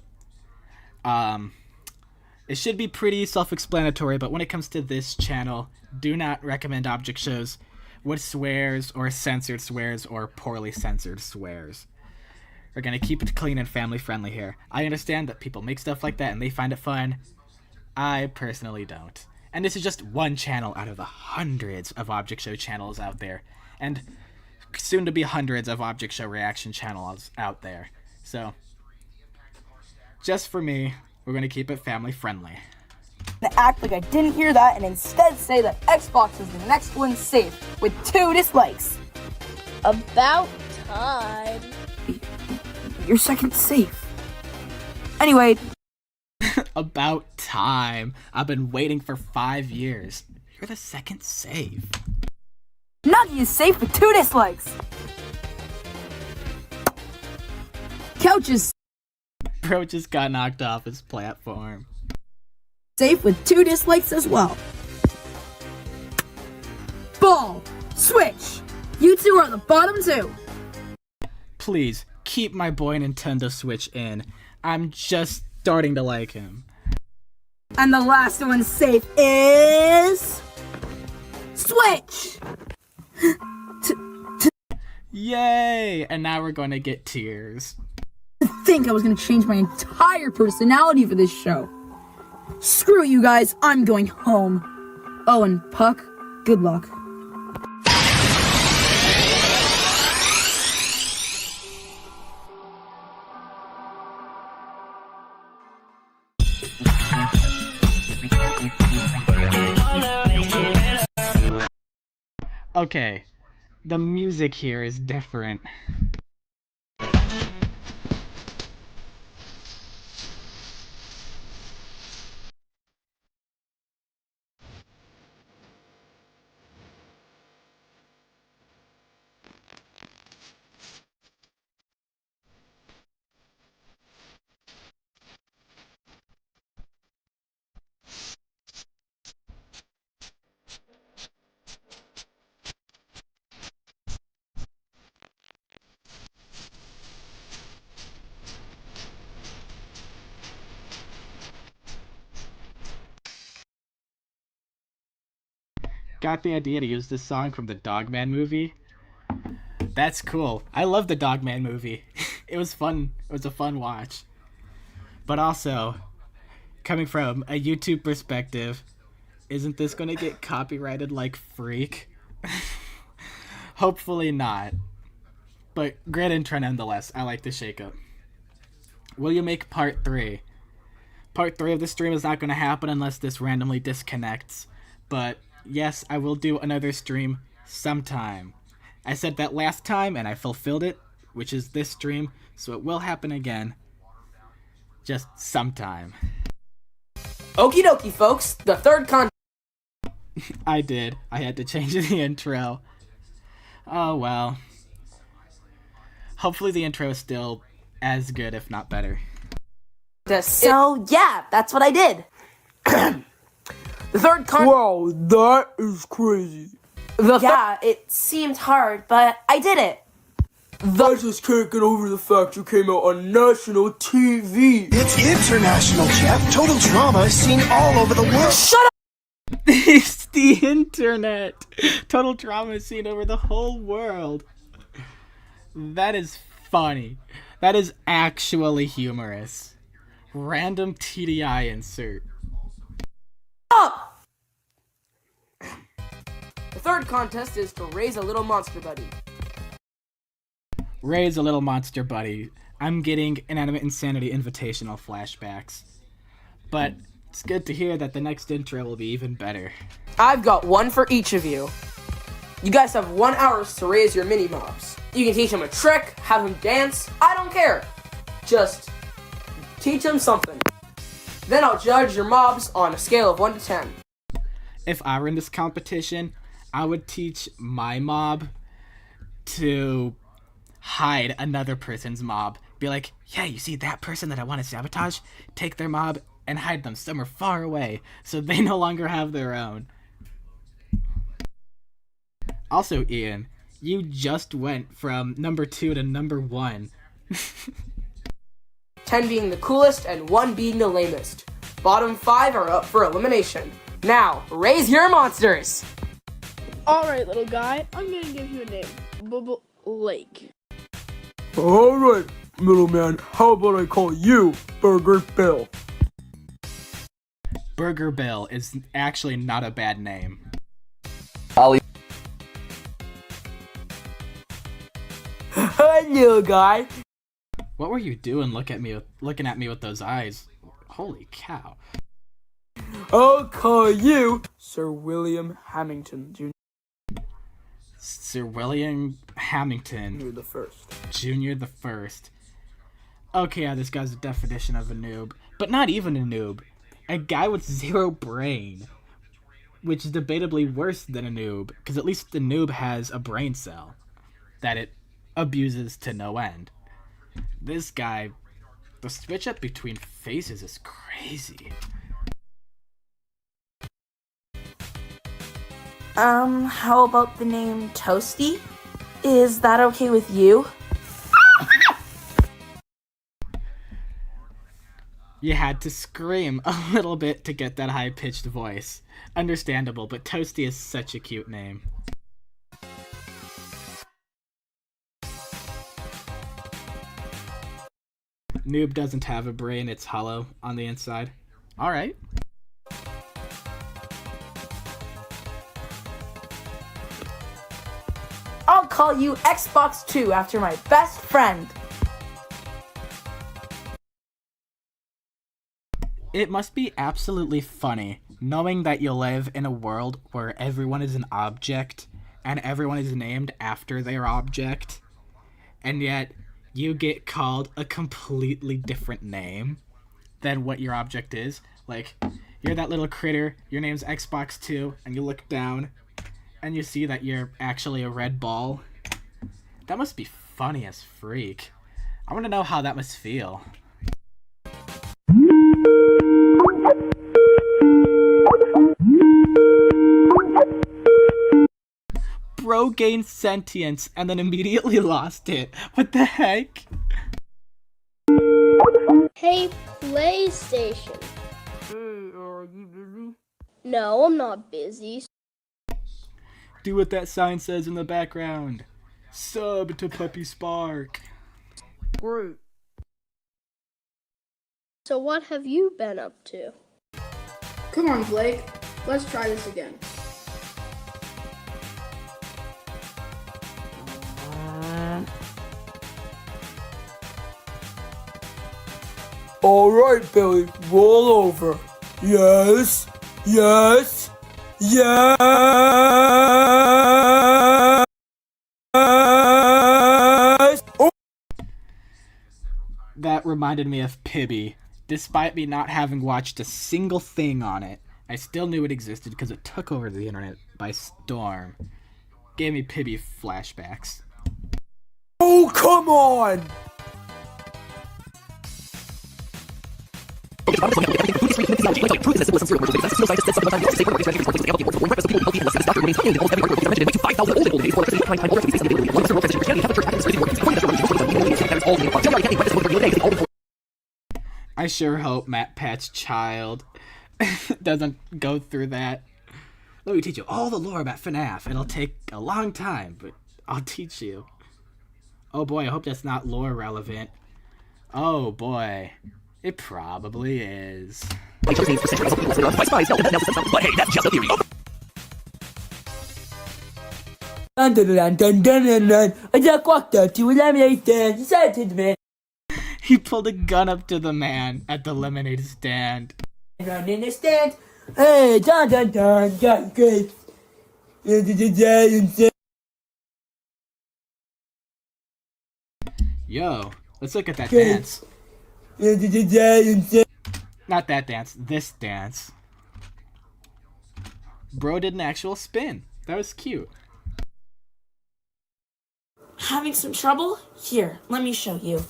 it should be pretty self-explanatory, but when it comes to this channel, do not recommend object shows with swears or censored swears or poorly censored swears. We're gonna keep it clean and family-friendly here. I understand that people make stuff like that and they find it fun. I personally don't. And this is just one channel out of the hundreds of object show channels out there. And soon to be hundreds of object show reaction channels out there. So, just for me, we're going to keep it family friendly. act like I didn't hear that and instead say that Xbox is the next one safe with 2 dislikes. About time. Your second safe. Anyway, About time. I've been waiting for 5 years. You're the second save. Nuggy is safe with 2 dislikes. Couch is Bro just got knocked off his platform. safe with 2 dislikes as well. Ball, Switch. You two are the bottom 2. Please, keep my boy Nintendo Switch in. I'm just starting to like him. And the last one safe is... Switch! Yay! And now we're going to get tears. I think I was gonna change my entire personality for this show. Screw you guys, I'm going home. Oh, and Puck, good luck. Okay, the music here is different. Got the idea to use this song from the Dogman movie. That's cool. I love the Dogman movie. It was fun. It was a fun watch. But also, coming from a YouTube perspective, isn't this going to get copyrighted like Freak? Hopefully not. But great intro nonetheless. I like the shakeup. Will you make part 3? Part 3 of the stream is not going to happen unless this randomly disconnects. But yes, I will do another stream sometime. I said that last time and I fulfilled it, which is this stream, so it will happen again. Just sometime. Okie dokie, folks. The third contest. I did. I had to change the intro. Oh well. Hopefully the intro is still as good, if not better. So, yeah, that's what I did. The third contest. Wow, that is crazy. Yeah, it seemed hard, but I did it. I just can't get over the fact you came out on national TV. It's international, Jeff. Total drama is seen all over the world. Shut up! It's the internet. Total trauma is seen over the whole world. That is funny. That is actually humorous. Random TDI insert. Up! The third contest is to raise a little monster buddy. Raise a little monster buddy. I'm getting Inanimate Insanity Invitational flashbacks. But it's good to hear that the next intro will be even better. I've got one for each of you. You guys have 1 hour to raise your mini mobs. You can teach them a trick, have them dance, I don't care. Just teach them something. Then I'll judge your mobs on a scale of 1 to 10. If I were in this competition, I would teach my mob to hide another person's mob. Be like, yeah, you see that person that I want to sabotage? Take their mob and hide them somewhere far away so they no longer have their own. Also, Ian, you just went from number 2 to number 1. 10 being the coolest and 1 being the lamest. Bottom 5 are up for elimination. Now, raise your monsters! Alright, little guy, I'm gonna give you a name. Bubble Lake. Alright, little man, how about I call you Burger Bill? Burger Bill is actually not a bad name. Hi, little guy. What were you doing looking at me with those eyes? Holy cow. I'll call you Sir William Hamilton Jr. Sir William Hamilton You're the first. Jr. the First. Okay, yeah, this guy's the definition of a noob. But not even a noob. A guy with 0 brain. Which is debatably worse than a noob, because at least the noob has a brain cell that it abuses to no end. This guy, the switch up between faces is crazy. How about the name Toasty? Is that okay with you? You had to scream a little bit to get that high-pitched voice. Understandable, but Toasty is such a cute name. Noob doesn't have a brain, it's hollow on the inside. Alright. I'll call you Xbox 2 after my best friend. It must be absolutely funny knowing that you live in a world where everyone is an object and everyone is named after their object, and yet you get called a completely different name than what your object is. Like, you're that little critter, your name's Xbox 2, and you look down, and you see that you're actually a red ball. That must be funny as freak. I want to know how that must feel. Bro gained sentience and then immediately lost it. What the heck? Hey, PlayStation. Are you busy? No, I'm not busy. Do what that sign says in the background. Sub to Puppy Spark. Great. So what have you been up to? Come on, Blake. Let's try this again. All right, Billy, roll over. Yes, yes, yes. Oh. That reminded me of Pibby. Despite me not having watched a single thing on it, I still knew it existed because it took over the internet by storm. Gave me Pibby flashbacks. Oh, come on! I sure hope Matt Pat's child doesn't go through that. Let me teach you all the lore about FNAF. It'll take a long time, but I'll teach you. Oh boy, I hope that's not lore relevant. Oh boy, it probably is. But hey, that's just a theory. Dun dun dun dun dun dun dun. I just walked up to a lemonade stand. Decided, man. He pulled a gun up to the man at the lemonade stand. Run in the stand. Hey, dun dun dun, got great. Yo, let's look at that dance. Not that dance, this dance. Bro did an actual spin. That was cute. Having some trouble? Here, let me show you.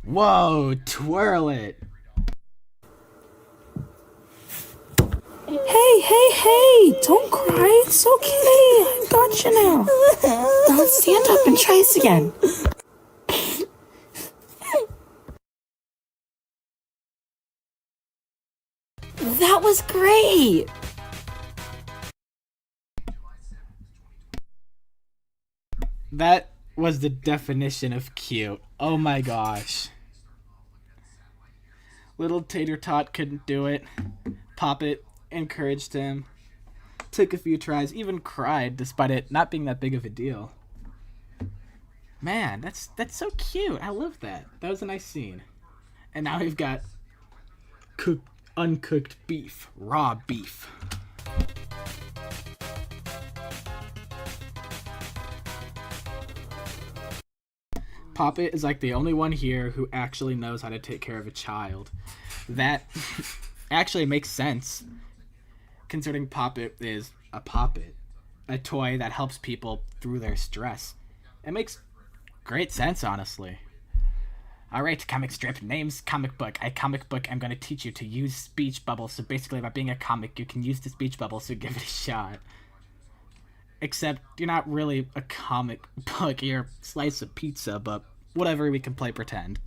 Whoa, twirl it. Hey, don't cry, it's okay, I got you now. Now stand up and try this again. That was great! That was the definition of cute. Oh my gosh. Little Tater Tot couldn't do it. Poppet encouraged him. Took a few tries, even cried despite it not being that big of a deal. Man, that's so cute. I love that. That was a nice scene. And now we've got uncooked beef, raw beef. Poppet is like the only one here who actually knows how to take care of a child. That actually makes sense, considering Poppet is a poppet, a toy that helps people through their stress. It makes great sense, honestly. Alright, comic strip, name's comic book. A comic book, I'm gonna teach you to use speech bubbles, so basically by being a comic, you can use the speech bubbles, so give it a shot. Except, you're not really a comic book, you're a slice of pizza, but whatever, we can play pretend.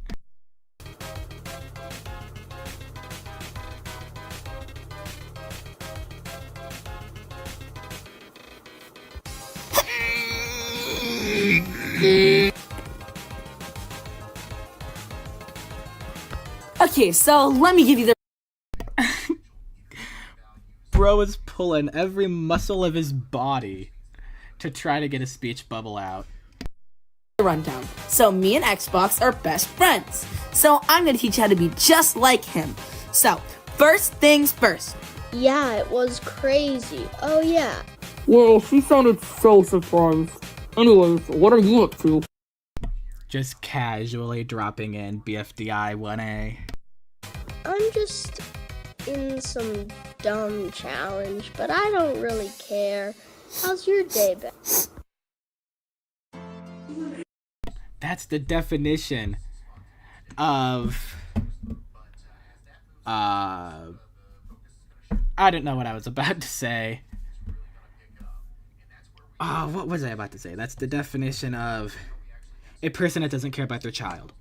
Okay, so let me give you the Bro is pulling every muscle of his body to try to get a speech bubble out. rundown. So me and Xbox are best friends. So I'm gonna teach you how to be just like him. So, first things first. Yeah, it was crazy. Oh yeah, Well, she sounded so surprised. Anyways, what are you up to? Just casually dropping in BFDI 1A. I'm just in some dumb challenge, but I don't really care. How's your day been? That's the definition of I don't know what I was about to say. What was I about to say? That's the definition of a person that doesn't care about their child.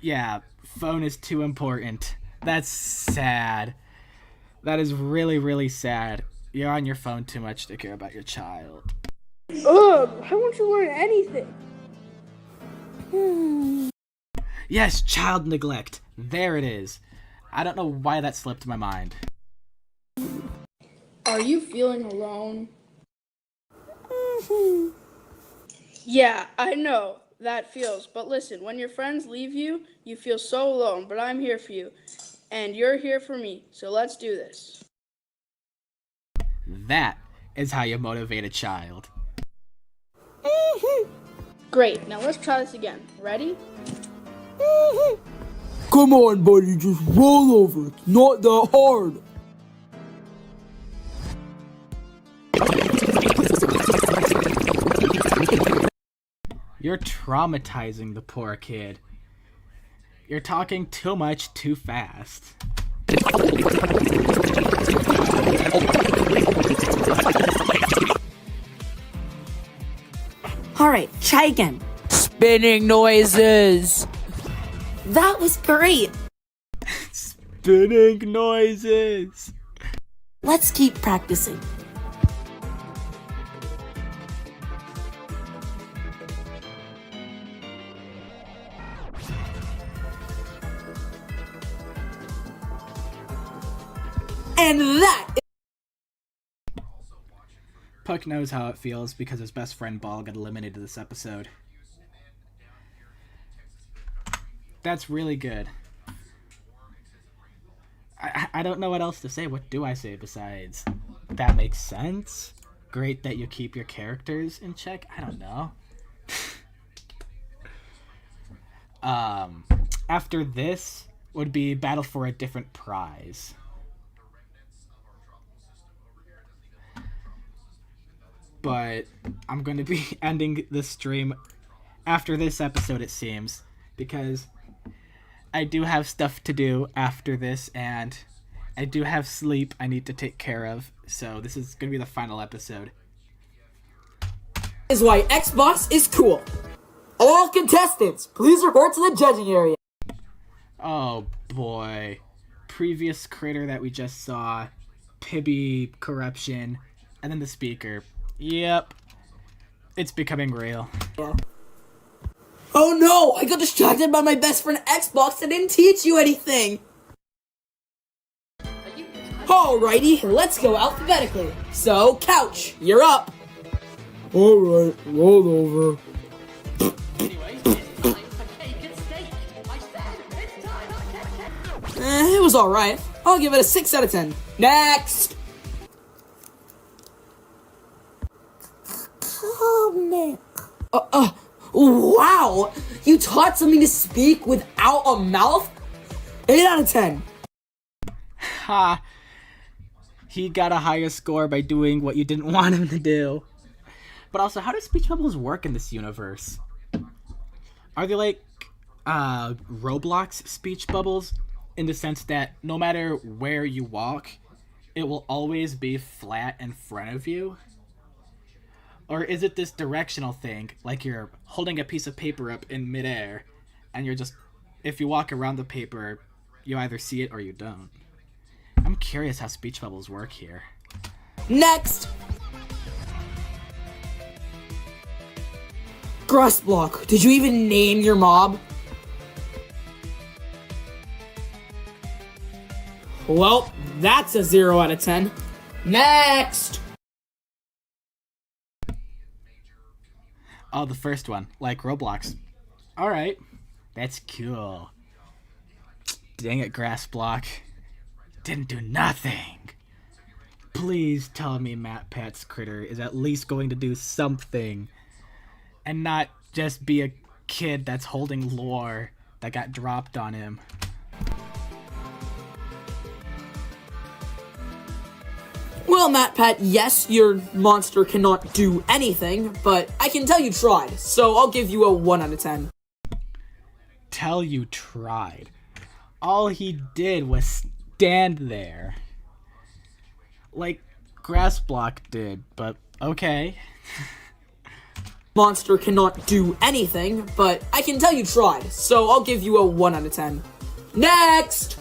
Yeah, phone is too important. That's sad. That is really, really sad. You're on your phone too much to care about your child. Ugh, why won't you learn anything? Yes, child neglect. There it is. I don't know why that slipped my mind. Are you feeling alone? Yeah, I know that feels. But listen, when your friends leave you, you feel so alone. But I'm here for you. And you're here for me. So let's do this. That is how you motivate a child. Great, now let's try this again. Ready? Come on, buddy, just roll over. It's not that hard. You're traumatizing the poor kid. You're talking too much too fast. Alright, try again. Spinning noises. That was great. Spinning noises. Let's keep practicing. And that Puck knows how it feels because his best friend Ball got eliminated this episode. That's really good. I don't know what else to say. What do I say besides that makes sense? Great that you keep your characters in check. I don't know. After this would be battle for a different prize. But I'm going to be ending the stream after this episode, it seems, because I do have stuff to do after this, and I do have sleep I need to take care of, so this is going to be the final episode. Is why Xbox is cool. All contestants, please report to the judging area. Oh boy. Previous critter that we just saw, Pibby corruption, and then the speaker. Yep. It's becoming real. Oh no, I got distracted by my best friend Xbox and didn't teach you anything. Alrighty, let's go alphabetically. So, Couch, you're up. Alright, roll over. It was alright. I'll give it a 6 out of 10. Next! comic. Wow! You taught something to speak without a mouth? 8 out of 10. Ha! He got a higher score by doing what you didn't want him to do. But also, how do speech bubbles work in this universe? Are they like Roblox speech bubbles? In the sense that no matter where you walk, it will always be flat in front of you? Or is it this directional thing, like you're holding a piece of paper up in midair, and you're just, if you walk around the paper, you either see it or you don't? I'm curious how speech bubbles work here. Next! Grassblock, did you even name your mob? Well, that's a 0 out of 10. Next! Oh, the first one, like Roblox. Alright, that's cool. Dang it, Grassblock. Didn't do nothing. Please tell me Matt Pat's critter is at least going to do something and not just be a kid that's holding lore that got dropped on him. Well, Matt Pat, yes, your monster cannot do anything, but I can tell you tried, so I'll give you a 1 out of 10. Tell you tried. All he did was stand there. Like Grass Block did, but okay. Monster cannot do anything, but I can tell you tried, so I'll give you a 1 out of 10. Next!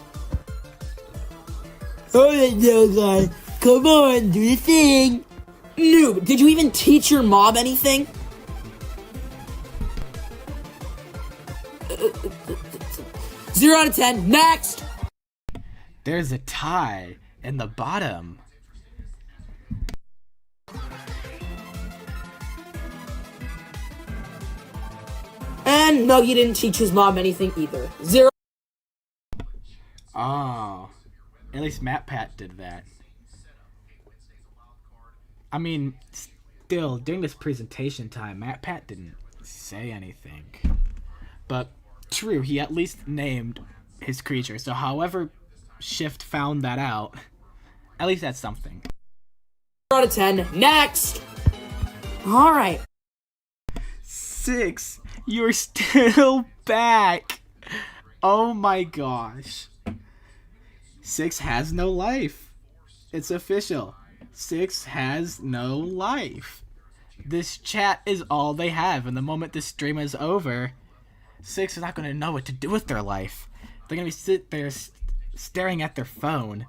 Alright now, guy. Come on, do the thing. Noob, did you even teach your mob anything? 0 out of 10. Next! There's a tie in the bottom. And no, you didn't teach his mom anything either. 0. Oh, at least Matt Pat did that. I mean, still, during this presentation time, Matt Pat didn't say anything. But, true, he at least named his creature, so however Shift found that out, at least that's something. 0 out of 10. Next! Alright. 6, you're still back! Oh my gosh. 6 has no life. It's official. 6 has no life. This chat is all they have, and the moment this stream is over, 6 is not going to know what to do with their life. They're going to be sit there staring at their phone,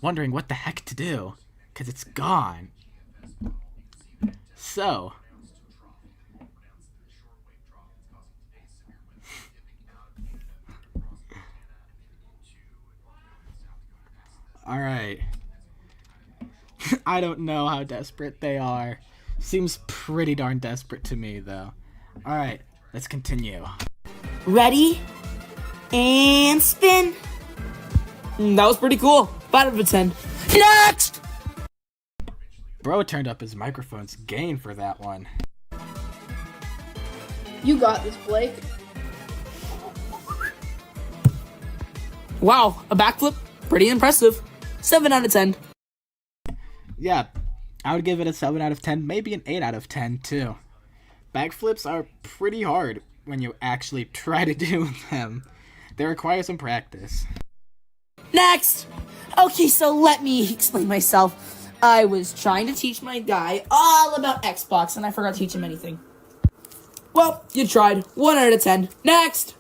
wondering what the heck to do, because it's gone. So, alright. I don't know how desperate they are. Seems pretty darn desperate to me, though. Alright, let's continue. Ready? And spin! That was pretty cool. 5 out of 10. Next! Bro turned up his microphone's gain for that one. You got this, Blake. Wow, a backflip? Pretty impressive. 7 out of 10. Yeah, I would give it a 7 out of 10, maybe an 8 out of 10 too. Backflips are pretty hard when you actually try to do them. They require some practice. Next! Okay, so let me explain myself. I was trying to teach my guy all about Xbox, and I forgot to teach him anything. Well, you tried. 1 out of 10. Next!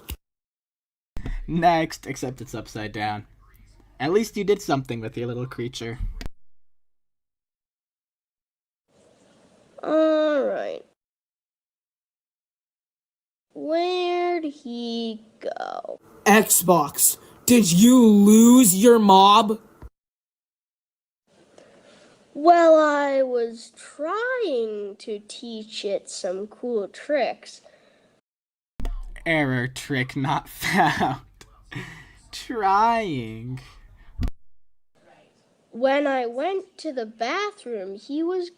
Next, except it's upside down. At least you did something with your little creature. Alright. Where'd he go? Xbox, did you lose your mob? Well, I was trying to teach it some cool tricks. Error trick not found. Trying. When I went to the bathroom, he was...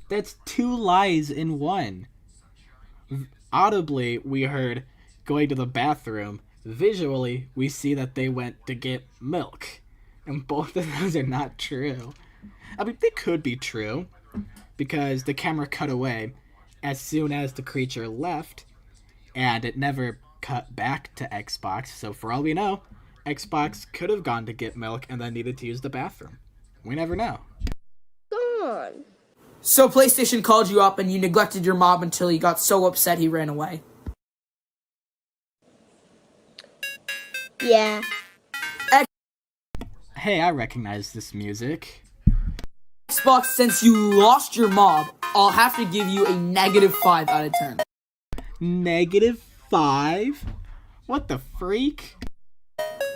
That's 2 lies in one. Audibly, we heard going to the bathroom. Visually, we see that they went to get milk. And both of those are not true. I mean, they could be true, because the camera cut away as soon as the creature left, and it never cut back to Xbox, so for all we know, Xbox could have gone to get milk and then needed to use the bathroom. We never know. gone. So PlayStation called you up and you neglected your mob until he got so upset he ran away. Yeah. Hey, I recognize this music. Xbox, since you lost your mob, I'll have to give you a -5 out of 10. -5? What the freak?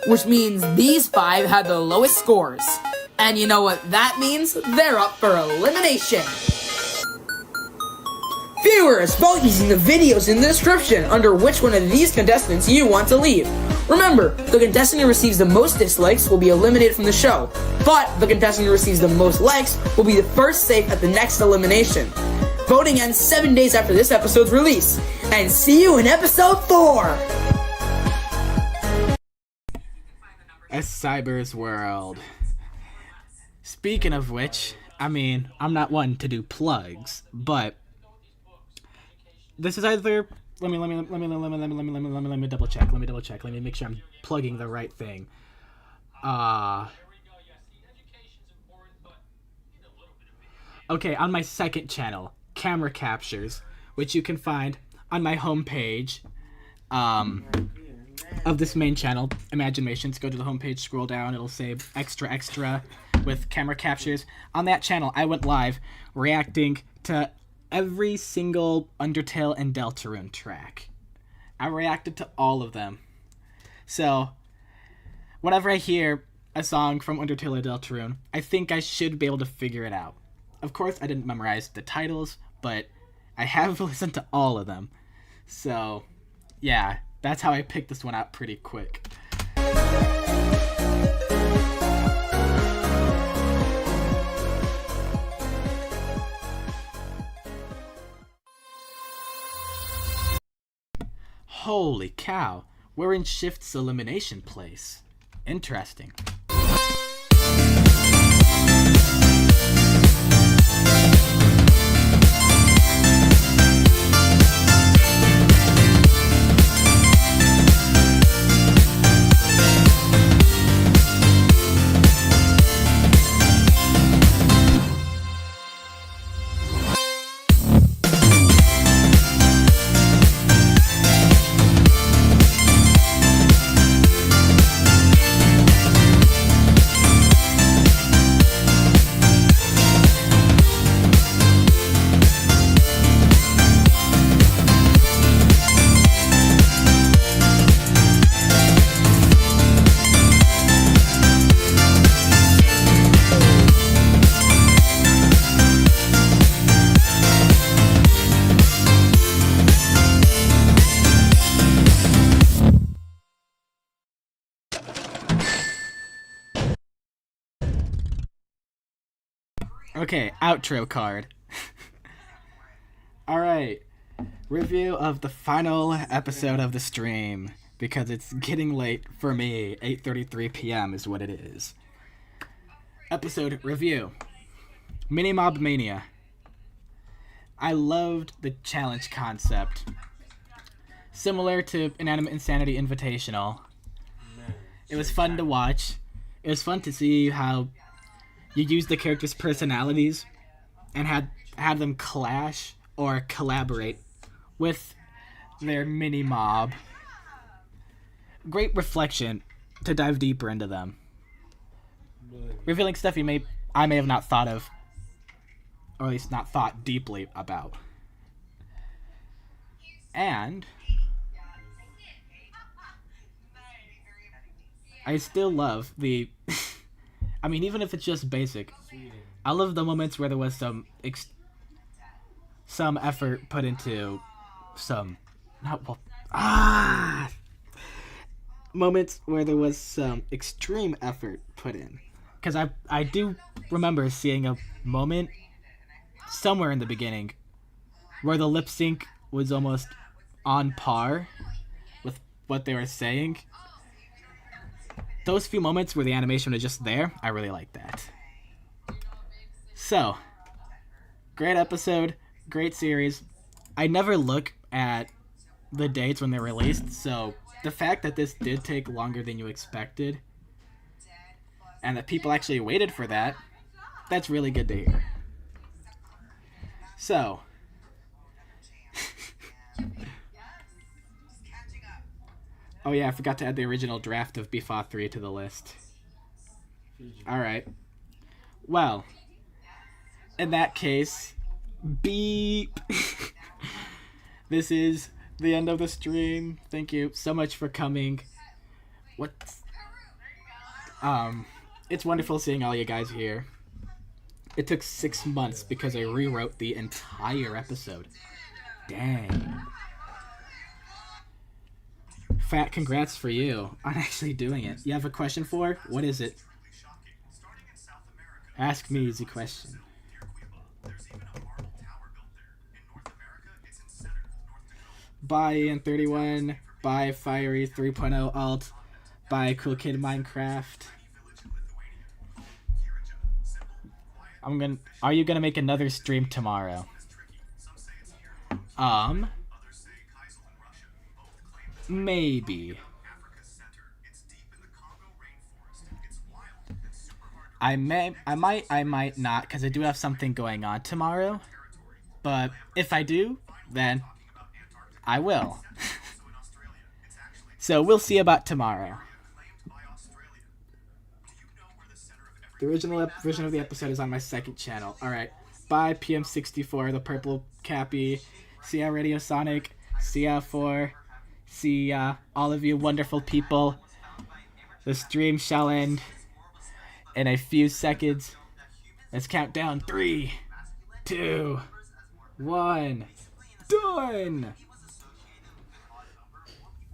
Which means these 5 had the lowest scores. And you know what that means? They're up for elimination. Viewers, vote using the videos in the description under which one of these contestants you want to leave. Remember, the contestant who receives the most dislikes will be eliminated from the show, but the contestant who receives the most likes will be the first safe at the next elimination. Voting ends 7 days after this episode's release, and see you in episode 4! A Cyber's World. Speaking of which, I mean, I'm not one to do plugs, but this is either let me double check. Let me double check. Let me make sure I'm plugging the right thing. Okay, on my second channel, Camera Captures, which you can find on my homepage of this main channel, Imaginations. Go to the homepage, scroll down, it'll say extra with Camera Captures. On that channel, I went live reacting to every single Undertale and Deltarune track. I reacted to all of them. So, whenever I hear a song from Undertale or Deltarune, I think I should be able to figure it out. Of course, I didn't memorize the titles, but I have listened to all of them. So, yeah, that's how I picked this one out pretty quick. Holy cow, we're in Shift's elimination place. Interesting. Okay, outro card. Alright, review of the final episode of the stream, because it's getting late for me. 8:33 p.m. is what it is. Episode review. Minimob Mania. I loved the challenge concept. Similar to Inanimate Insanity Invitational. It was fun to watch. It was fun to see how you use the characters' personalities and had them clash or collaborate with their mini-mob. Great reflection to dive deeper into them. Revealing stuff I may have not thought of, or at least not thought deeply about. And I still love the I mean, even if it's just basic, I love the moments where there was some effort put into moments where there was some extreme effort put in. Because I do remember seeing a moment somewhere in the beginning where the lip sync was almost on par with what they were saying. Those few moments where the animation was just there, I really like that. So, great episode, great series. I never look at the dates when they're released, so the fact that this did take longer than you expected, and that people actually waited for that, that's really good to hear. So, oh yeah, I forgot to add the original draft of BFA 3 to the list. Alright. Well, in that case, beep. This is the end of the stream. Thank you so much for coming. It's wonderful seeing all you guys here. It took 6 months because I rewrote the entire episode. Dang. Fat congrats for you on actually doing it. You have a question for? What is it? Ask me easy question. Bye Ian31. Bye Fiery 3.0 Alt. Bye Cool Kid Minecraft. Are you gonna make another stream tomorrow? Maybe. I might not, because I do have something going on tomorrow. But if I do, then I will. So we'll see about tomorrow. The original version of the episode is on my second channel. Alright. Bye PM64, the purple cappy. See ya Radio Sonic. See ya 4. See ya all of you wonderful people. The stream shall end in a few seconds. Let's count down. 3, 2, 1. Done!